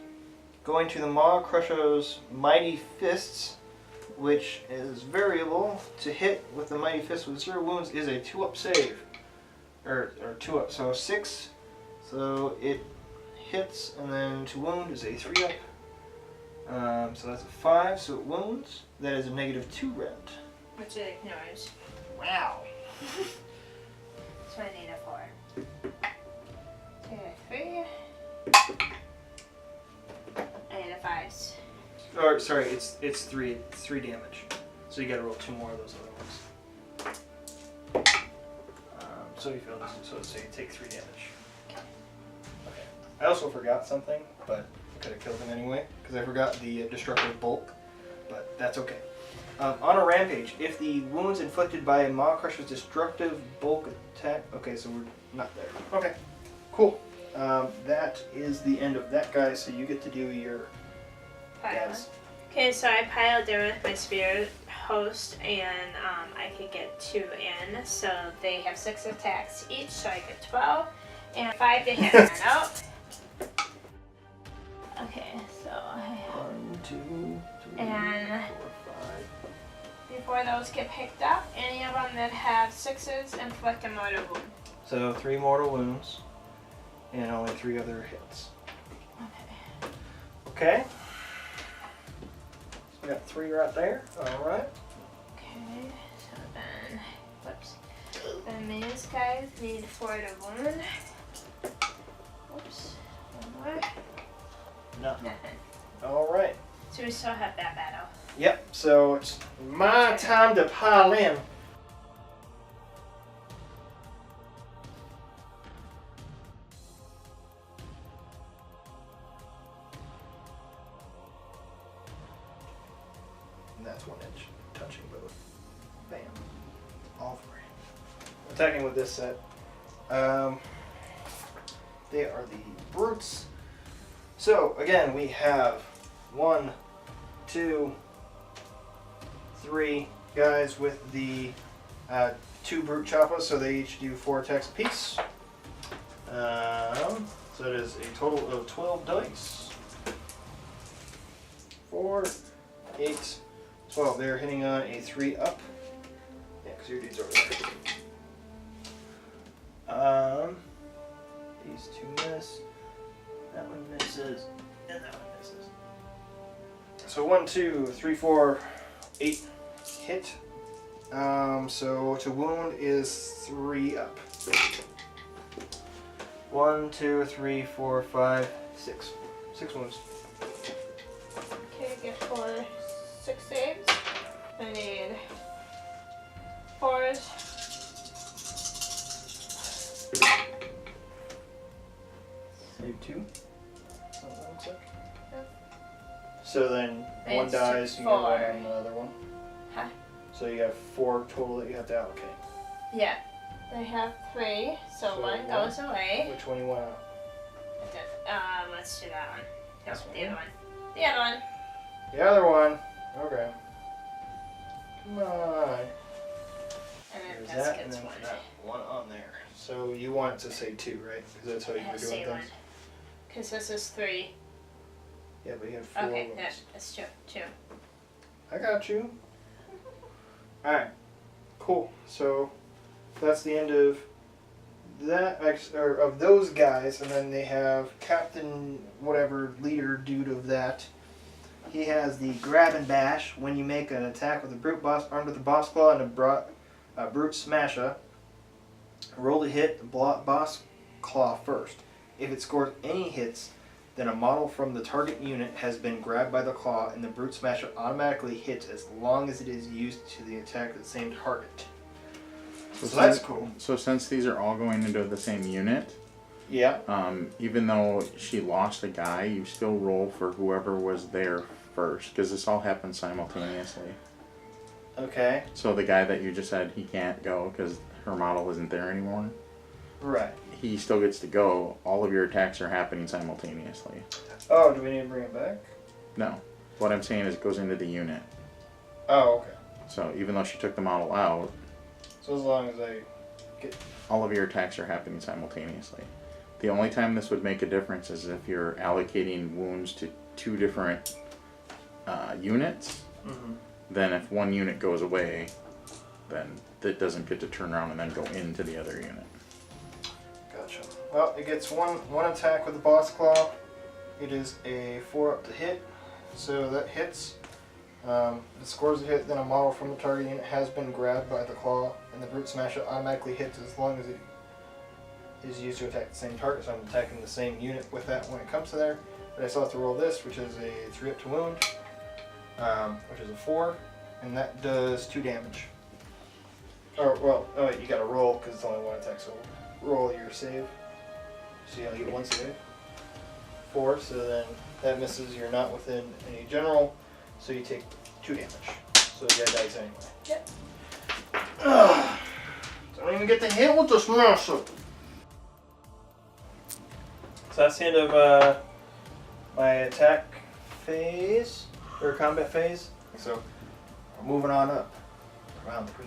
Going to the Maw Crusher's Mighty Fists, which is variable. To hit with the Mighty Fist with 0 wounds is a 2 up save. Or 2 up, so 6. So it hits, and then to wound is a 3 up. So that's a 5, so it wounds. That is a -2 rend. Which it ignores. Wow. So I need a 4. 2, 3. I need a 5. Or sorry, it's 3 damage. So you gotta roll 2 more of those other ones. So you failed, so you take 3 damage. Okay. I also forgot something, but I could have killed him anyway, because I forgot the destructive bulk, but that's okay. On a rampage, if the wounds inflicted by a Maw Crusher's destructive bulk attack... Okay, so we're not there. Okay, cool. That is the end of that guy, so you get to do your guys. Okay, so I piled in with my spirit host, and I could get 2 in, so they have 6 attacks each, so I get 12, and 5 to hit that out. Okay, so I have 1, 2, 3, And- 4, 5. before those get picked up, any of them that have 6s inflict a mortal wound. So 3 mortal wounds, and only 3 other hits. Okay. Okay. So we got 3 right there. Alright. Okay, so then, whoops. Then these guys need 4 to wound. Whoops. One more. Nothing. Nothing. Alright. So we still have that battle. Yep, so it's my time to pile in. that's 1 inch, touching both. Bam. All 3. Attacking with this set. They are the brutes. So again, we have 1, 2, 3 guys with the 2 brute choppas, so they each do 4 attacks apiece. So it is a total of 12 dice. 4, 8, 12. They're hitting on a 3 up. Yeah, because your dude's over there. These 2 miss. That one misses. And that one misses. So 1, 2, 3, 4, 8 hit. So to wound is 3 up. 1, 2, 3, 4, 5, 6. 6 wounds. Okay, get for 6 saves. I need 4s. Save 2. Something looks like. Yep. So then one It's dies, you get 4. one on another one. Huh? So you have 4 total that you have to allocate. Yeah. I have 3, so So 1 one. goes away. Which one you want? Let's do that one. No, This the one? other one. The other one. The other one. Okay. Come on. And then There's this that, and gets then 1. that one on there. So you want it to say 2, right? Because that's how you Yeah, were doing say 1. things. Because this is 3. Yeah, but you have 4 Okay, wounds. that's 2. I got you. Alright. Cool. So that's the end of that, or of those guys, and then they have Captain whatever leader dude of that. He has the grab and bash. When you make an attack with a brute boss armed with a boss claw and a brute smasher, roll to hit the boss claw first. If it scores any hits, then a model from the target unit has been grabbed by the claw, and the brute smasher automatically hits as long as it is used to the attack of the same target. So that's cool. So since these are all going into the same unit, Yeah. even though she lost a guy, you still roll for whoever was there first, because this all happens simultaneously. Okay. So the guy that you just said he can't go because her model isn't there anymore, Right. he still gets to go. All of your attacks are happening simultaneously. Oh, do we need to bring it back? No. What I'm saying is it goes into the unit. Oh, okay. So even though she took the model out, So as long as I get... all of your attacks are happening simultaneously. The only time this would make a difference is if you're allocating wounds to 2 different units. Mm-hmm. Then if one unit goes away, then it doesn't get to turn around and then go into the other unit. Gotcha. Well, it gets one attack with the boss claw. It is a 4 up to hit, so that hits. It scores a hit, then a model from the target unit has been grabbed by the claw, and the brute smasher automatically hits as long as it is used to attack the same target. So I'm attacking the same unit with that when it comes to there. But I still have to roll this, which is a 3 up to wound, which is a 4, and that does 2 damage. Or, well, oh wait, you gotta roll because it's only 1 attack, so roll your save. So you only get 1 save. 4, so then that misses. You're not within any general, so you take 2 damage. So you gotta dice anyway. Yep. Don't even get to hit with the smasher. So that's the end of my attack phase, or combat phase. So we're moving on up. Round 3.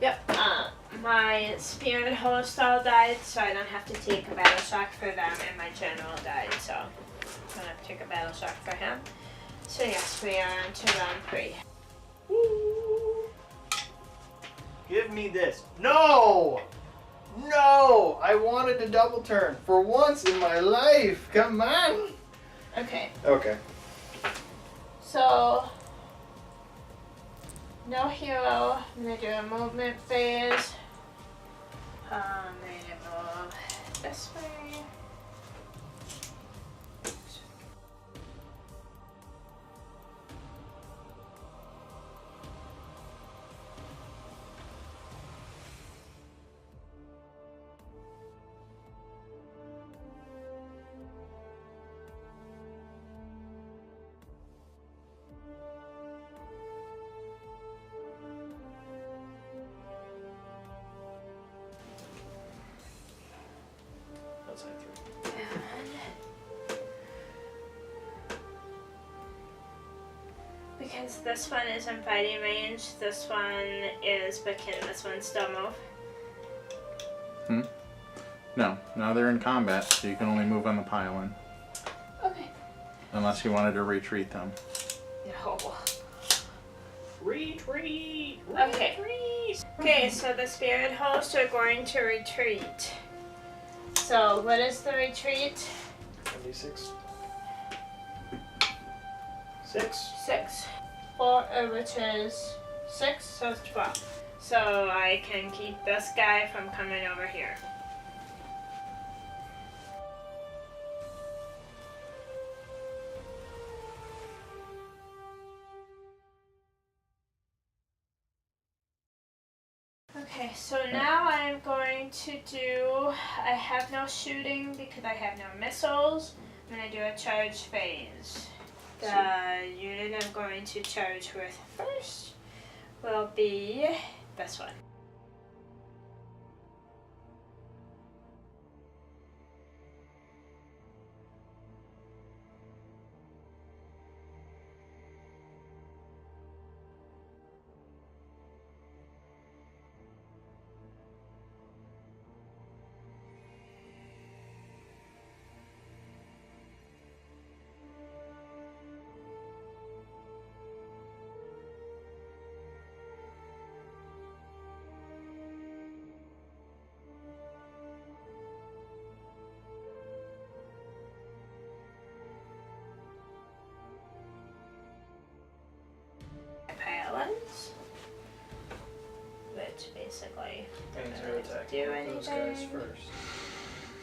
Yep. My spirit host all died, so I don't have to take a battle shock for them, and my general died, so I don't have to take a battle shock for him. So yes, we are on to round 3. Give me this. No! No! I wanted to double turn for once in my life. Come on. Okay. Okay. So no hero. I'm gonna do a movement phase. I'm gonna move this way. outside 3. Because this one is in fighting range, this one is, but can this one still move? No, they're in combat, so you can only move on the pylon. Okay. Unless you wanted to retreat them. No. Retreat! Okay. Okay, so the spirit hosts are going to retreat. So, what is the retreat? 26. 6. 6. 4, which is 6, so it's 12. So I can keep this guy from coming over here. Okay, so now I'm going to do, I have no shooting because I have no missiles. I'm going to do a charge phase. The unit I'm going to charge with first will be this one. Pylons, which basically Attack. do Those guys anything. first.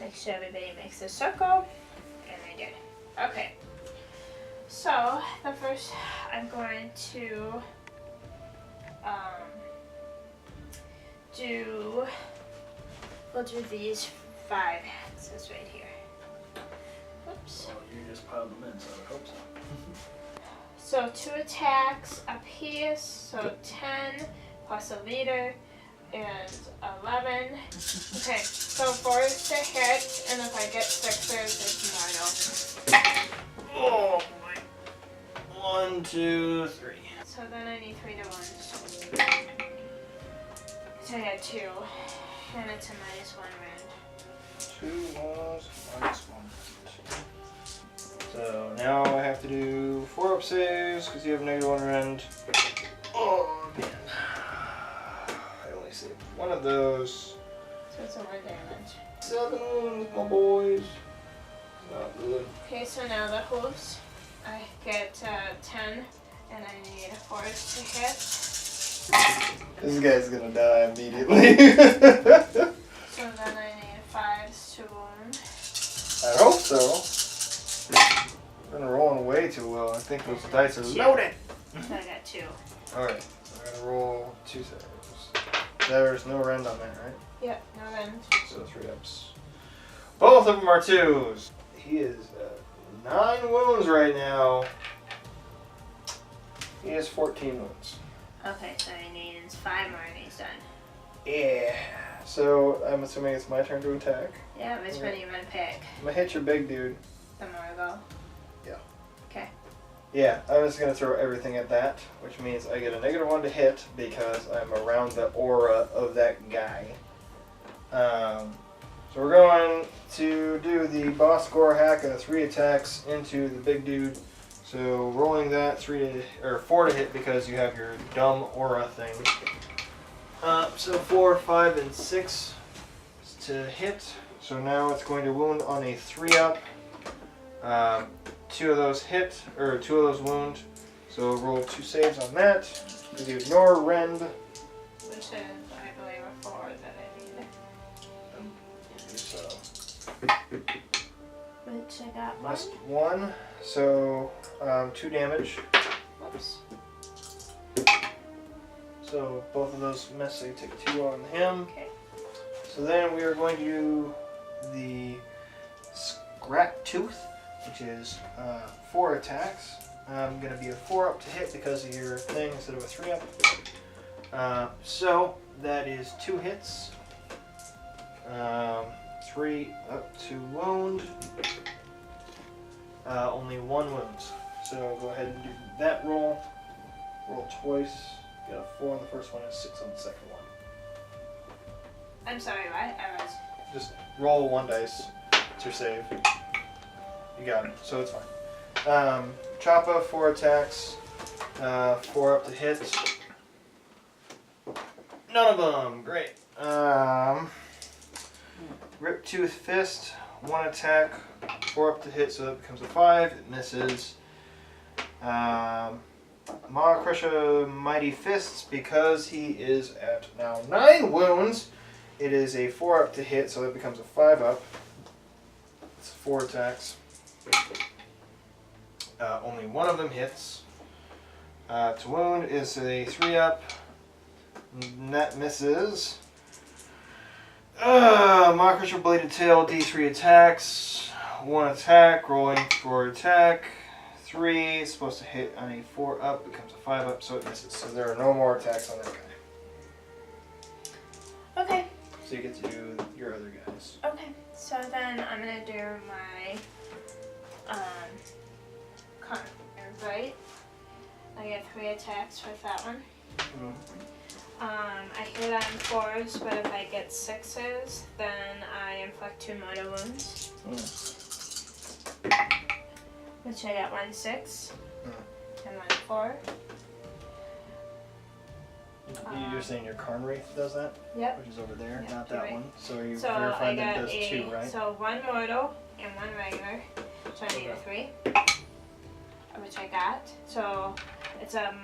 Make sure everybody makes a circle, and I did. Okay, so the first I'm going to we'll do these 5 axes right here. Whoops. Well, you just piled them in, so I hope so. So 2 attacks apiece, so 10 plus a leader and 11. Okay, so 4 is to hit, and if I get 6s, it's mortal. Oh boy. 1, 2, 3. So then I need 3 to 1. So I got 2, and it's a -1 round. 2 was -1. So now I have to do 4 up saves because you have -1 rend. Oh man. I only saved 1 of those. So it's a 1 damage. 7 wounds, my boys. Not good. Okay, so now the hooves. I get 10, and I need 4 to hit. This guy's gonna die immediately. So then I need 5s to wound. I hope so. I've been rolling way too well. I think those dice are loaded. So I got 2. Alright, so I'm gonna roll 2 saves. There's no rend on that, right? Yep, no rend. So 3 ups. Both of them are 2s. He is 9 wounds right now. He has 14 wounds. Okay, so he needs 5 more and he's done. Yeah. So I'm assuming it's my turn to attack. Yeah, which one do you want to pick? I'm gonna hit your big dude. The Morgul? Yeah. Okay. Yeah, I'm just gonna throw everything at that, which means I get a -1 to hit because I'm around the aura of that guy. So we're going to do the boss score hack of 3 attacks into the big dude. So rolling that 4 to hit because you have your dumb aura thing. So 4, 5, and 6 to hit. So now it's going to wound on a 3 up. 2 of those hit, or 2 of those wound. So roll 2 saves on that. Because you ignore rend. Which is, I believe, a 4 that I need. So Which I got 1. missed 1. So 2 damage. Whoops. So both of those miss, so you take 2 on him. Okay. So then we are going to do the Scrap Tooth, which is 4 attacks. Going to be a 4 up to hit because of your thing instead of a 3 up. So that is 2 hits. 3 up to wound. Only 1 wounds. So go ahead and do that roll. Roll twice. Got a 4 on the first one and a 6 on the second one. I'm sorry, what? I was. Just roll 1 dice. It's your save. You got it. So it's fine. Choppa, 4 attacks. 4 up to hit. None of them. Great. Rip Tooth Fist. 1 attack. 4 up to hit, so that becomes a 5. It misses. Maw Crusher Mighty Fists, because he is at now 9 wounds. It is a 4 up to hit, so that becomes a 5 up. It's 4 attacks. Only 1 of them hits. To wound is a 3 up. That misses. Maw Crusher Bladed Tail, D3 attacks. 1 attack, rolling for attack. 3 is supposed to hit on a 4 up, becomes a 5 up, so it misses. So there are no more attacks on that guy. Okay. So you get to do your other guys. Okay. So then I'm gonna do my con, right? I get 3 attacks with that one. I hit on 4s, but if I get 6s, then I inflict 2 mortal wounds. Which I got 1 6 and 1 4. You're saying your Karn Wraith does that? Yep. Which is over there, Yep, not you're that right. one. So you So verified I that got does 2, right? So 1 mortal and 1 regular. So I need a 3, which I got. So it's a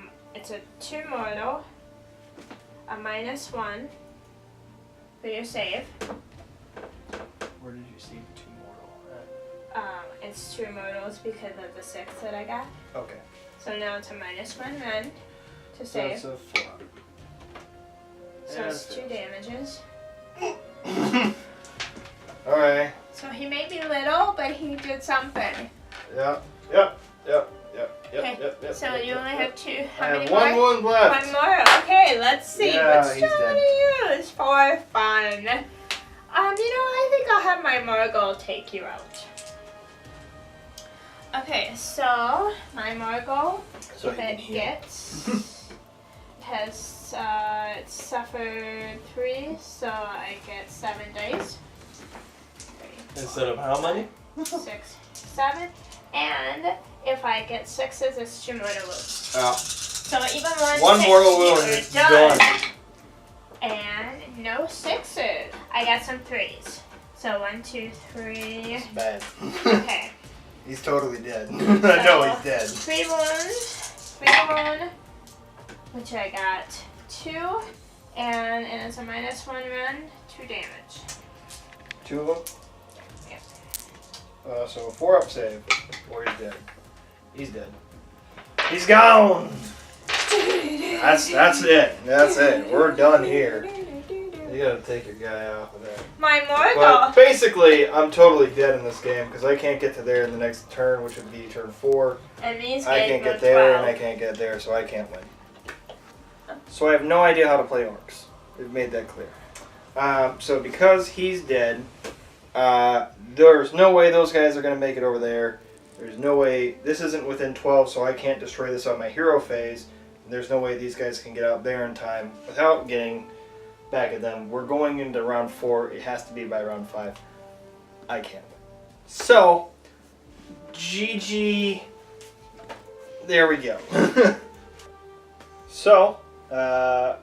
2 mortal, a -1 for your save. Where did you see 2 mortal? It's 2 mortals because of the 6 that I got. Okay. So now it's a -1 then to So save. it's a 4 up. So it's 2 damages. Alright. So he may be little, but he did something. Yep. Okay. So you only have 2. How I many have 1 more? wound left. 1 more. Okay, let's see. Yeah, Which he's do I want to use for fun? I think I'll have my Morgul take you out. Okay, so my Morgul, So if he can it heal. gets, has it's suffered 3, so I get 7 dice. 3, Instead of how many? 6, 7, and if I get 6s, it's 2 mortal wounds. Oh. So even 1 1 6, mortal wound, you're it's done. done. And no 6s. I got some 3s. So 1, 2, 3. It's bad. Okay. He's totally dead. I know he's dead. 3 wounds. 3 wound. Which I got 2. And it's a -1 run. 2 damage. 2 of them? Yep. So a 4 up save. Or he's dead. He's dead. He's gone! That's it. That's it. We're done here. You gotta take your guy off of there. My But Morgul. basically, I'm totally dead in this game because I can't get to there in the next turn, which would be turn 4. And these I guys can't go get there, 12. and I can't get there, so I can't win. So I have no idea how to play Orks. We've made that clear. So because he's dead, there's no way those guys are going to make it over there. There's no way. This isn't within 12, so I can't destroy this on my hero phase. And there's no way these guys can get out there in time without getting back at them. We're going into round 4. It has to be by round 5. I can't win. So, GG. There we go. So, we're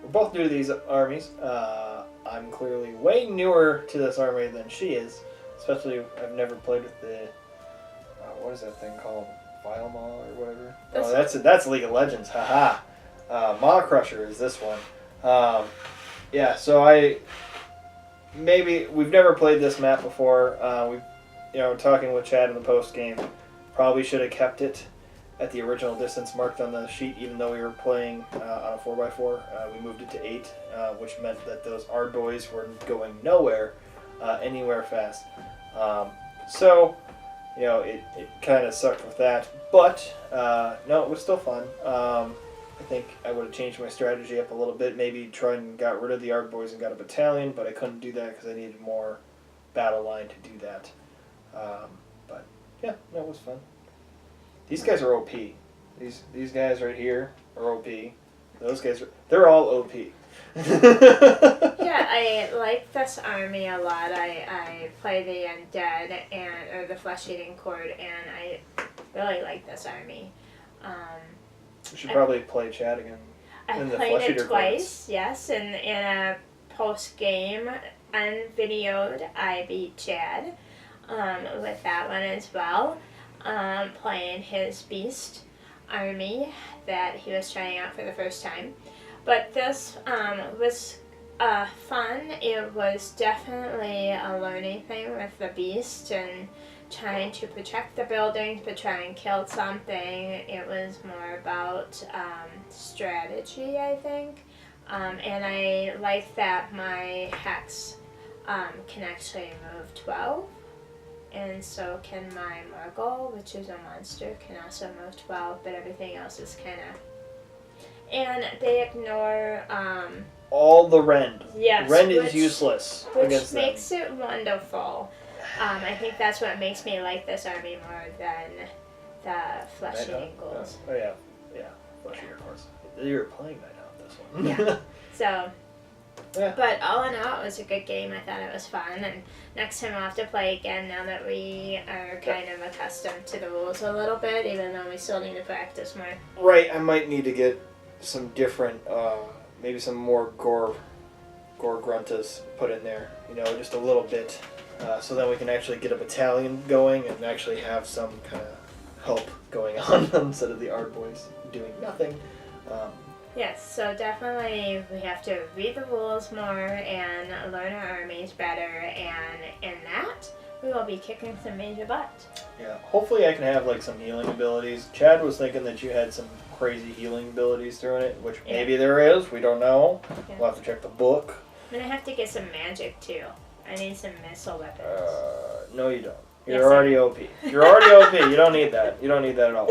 both new to these armies. I'm clearly way newer to this army than she is. Especially, I've never played with the, what is that thing called? Vilemaw or whatever? Oh, that's League of Legends. Haha. Maw Crusher is this one. Yeah, so we've never played this map before. Talking with Chad in the post game, probably should have kept it at the original distance marked on the sheet, even though we were playing on a 4x4. We moved it to 8, which meant that those Ardboys were going nowhere, anywhere fast. So, it kind of sucked with that. But, no, it was still fun. I think I would have changed my strategy up a little bit. Maybe try and got rid of the Ardboys and got a battalion, but I couldn't do that because I needed more battle line to do that. But yeah, that was fun. These guys are OP. These guys right here are OP. Those guys they're all OP. Yeah, I like this army a lot. I play the Undead or the Flesh Eating Horde, and I really like this army. We should probably play Chad again. I played it twice, yes, in a post-game unvideoed, I beat Chad with that one as well, playing his beast army that he was trying out for the first time. But this was fun. It was definitely a learning thing with the beast and trying to protect the buildings but try and kill something. It was more about strategy, I think. And I like that my Hex can actually move 12. And so can my Murgle, which is a monster, can also move 12, but everything else is kind of... And they ignore... all the rend. Yes. Rend is useless against them. Which makes it wonderful. I think that's what makes me like this army more than the flesh-eating ghouls. Oh yeah, flesh-eating ghouls. You were playing Nighthaunt this one. Yeah. So... Yeah. But all in all, it was a good game. I thought it was fun, and next time I'll have to play again now that we are kind of accustomed to the rules a little bit, even though we still need to practice more. Right, I might need to get some different, maybe some more gore gruntas put in there, just a little bit, so that we can actually get a battalion going and actually have some kind of help going on instead of the Ard boys doing nothing. Yes, so definitely we have to read the rules more and learn our armies better, and in that, we will be kicking some major butt. Yeah, hopefully I can have like some healing abilities. Chad was thinking that you had some crazy healing abilities through it, which maybe there is, we don't know. Yeah. We'll have to check the book. I'm gonna have to get some magic too. I need some missile weapons. No you don't. You're already OP. You're already OP. You don't need that. You don't need that at all.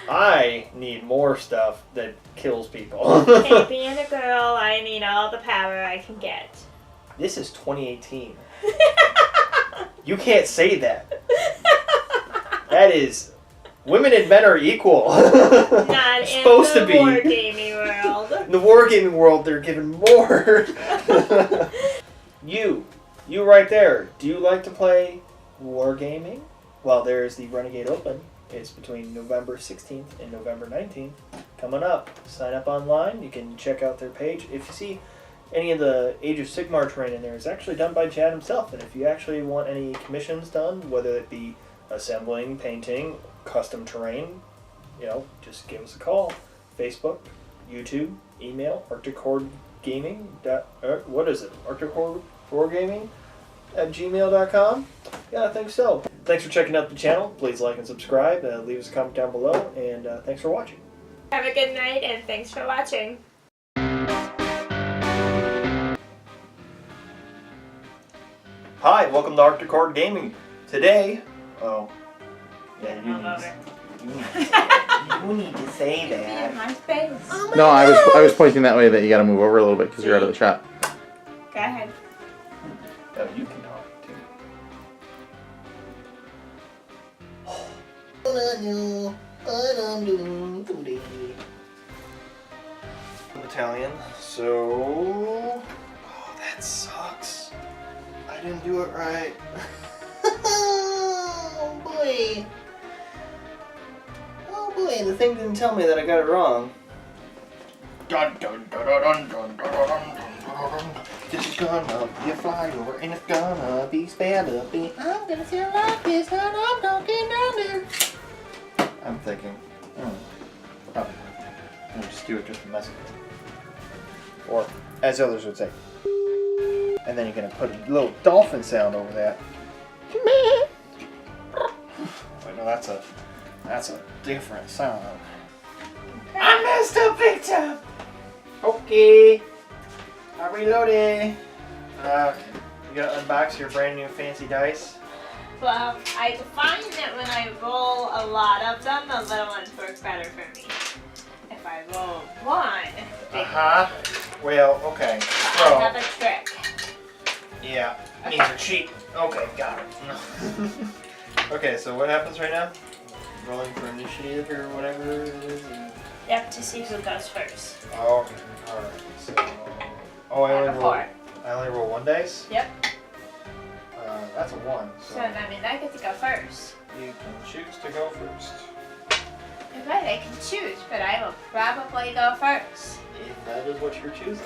I need more stuff that kills people. Hey, being a girl, I need all the power I can get. This is 2018. You can't say that. That is... Women and men are equal. Not supposed in the to be. wargaming world. In the wargaming world, they're given more. You right there. Do you like to play wargaming? Well, there's the Renegade Open. It's between November 16th and November 19th. Coming up. Sign up online. You can check out their page. If you see any of the Age of Sigmar terrain in there, it's actually done by Chad himself. And if you actually want any commissions done, whether it be assembling, painting, custom terrain, just give us a call. Facebook, YouTube, email, ArcticHordeGaming. What is it? ArcticHordeGaming@gmail.com? Yeah, I think so. Thanks for checking out the channel. Please like and subscribe. Leave us a comment down below. And thanks for watching. Have a good night, and thanks for watching. Hi, welcome to Arctic Horde Gaming. Today, you need to say that. My face. No, I was pointing that way that you got to move over a little bit because you're out of the shot. Go ahead. Oh, you can talk too. Battalion. So, that sucks. I didn't do it right. Oh boy. Oh boy, the thing didn't tell me that I got it wrong. Dun dun dun dun dun dun dun dun dun. This is gonna be a flyover and it's gonna be sped up. I'm gonna feel like this and I'm talking down there. I'm thinking, I'll just do it just to mess with it. Or, as others would say. And then you're gonna put a little dolphin sound over that. I know that's a different sound. I messed up big time. Okay. I'm reloading. You gotta unbox your brand new fancy dice. Well, I find that when I roll a lot of them, the little ones work better for me. If I roll one, Well, okay. I So, have a trick. Yeah, these are cheap. Okay, got it. Okay, so what happens right now? Rolling for initiative or whatever it is? Yep, to see who goes first. Oh, okay. Alright. So, oh, I have a 4. I only roll 1 dice? Yep. That's a 1. So that means I get to go first. You can choose to go first. You're right, I can choose, but I will probably go first. If that is what you're choosing.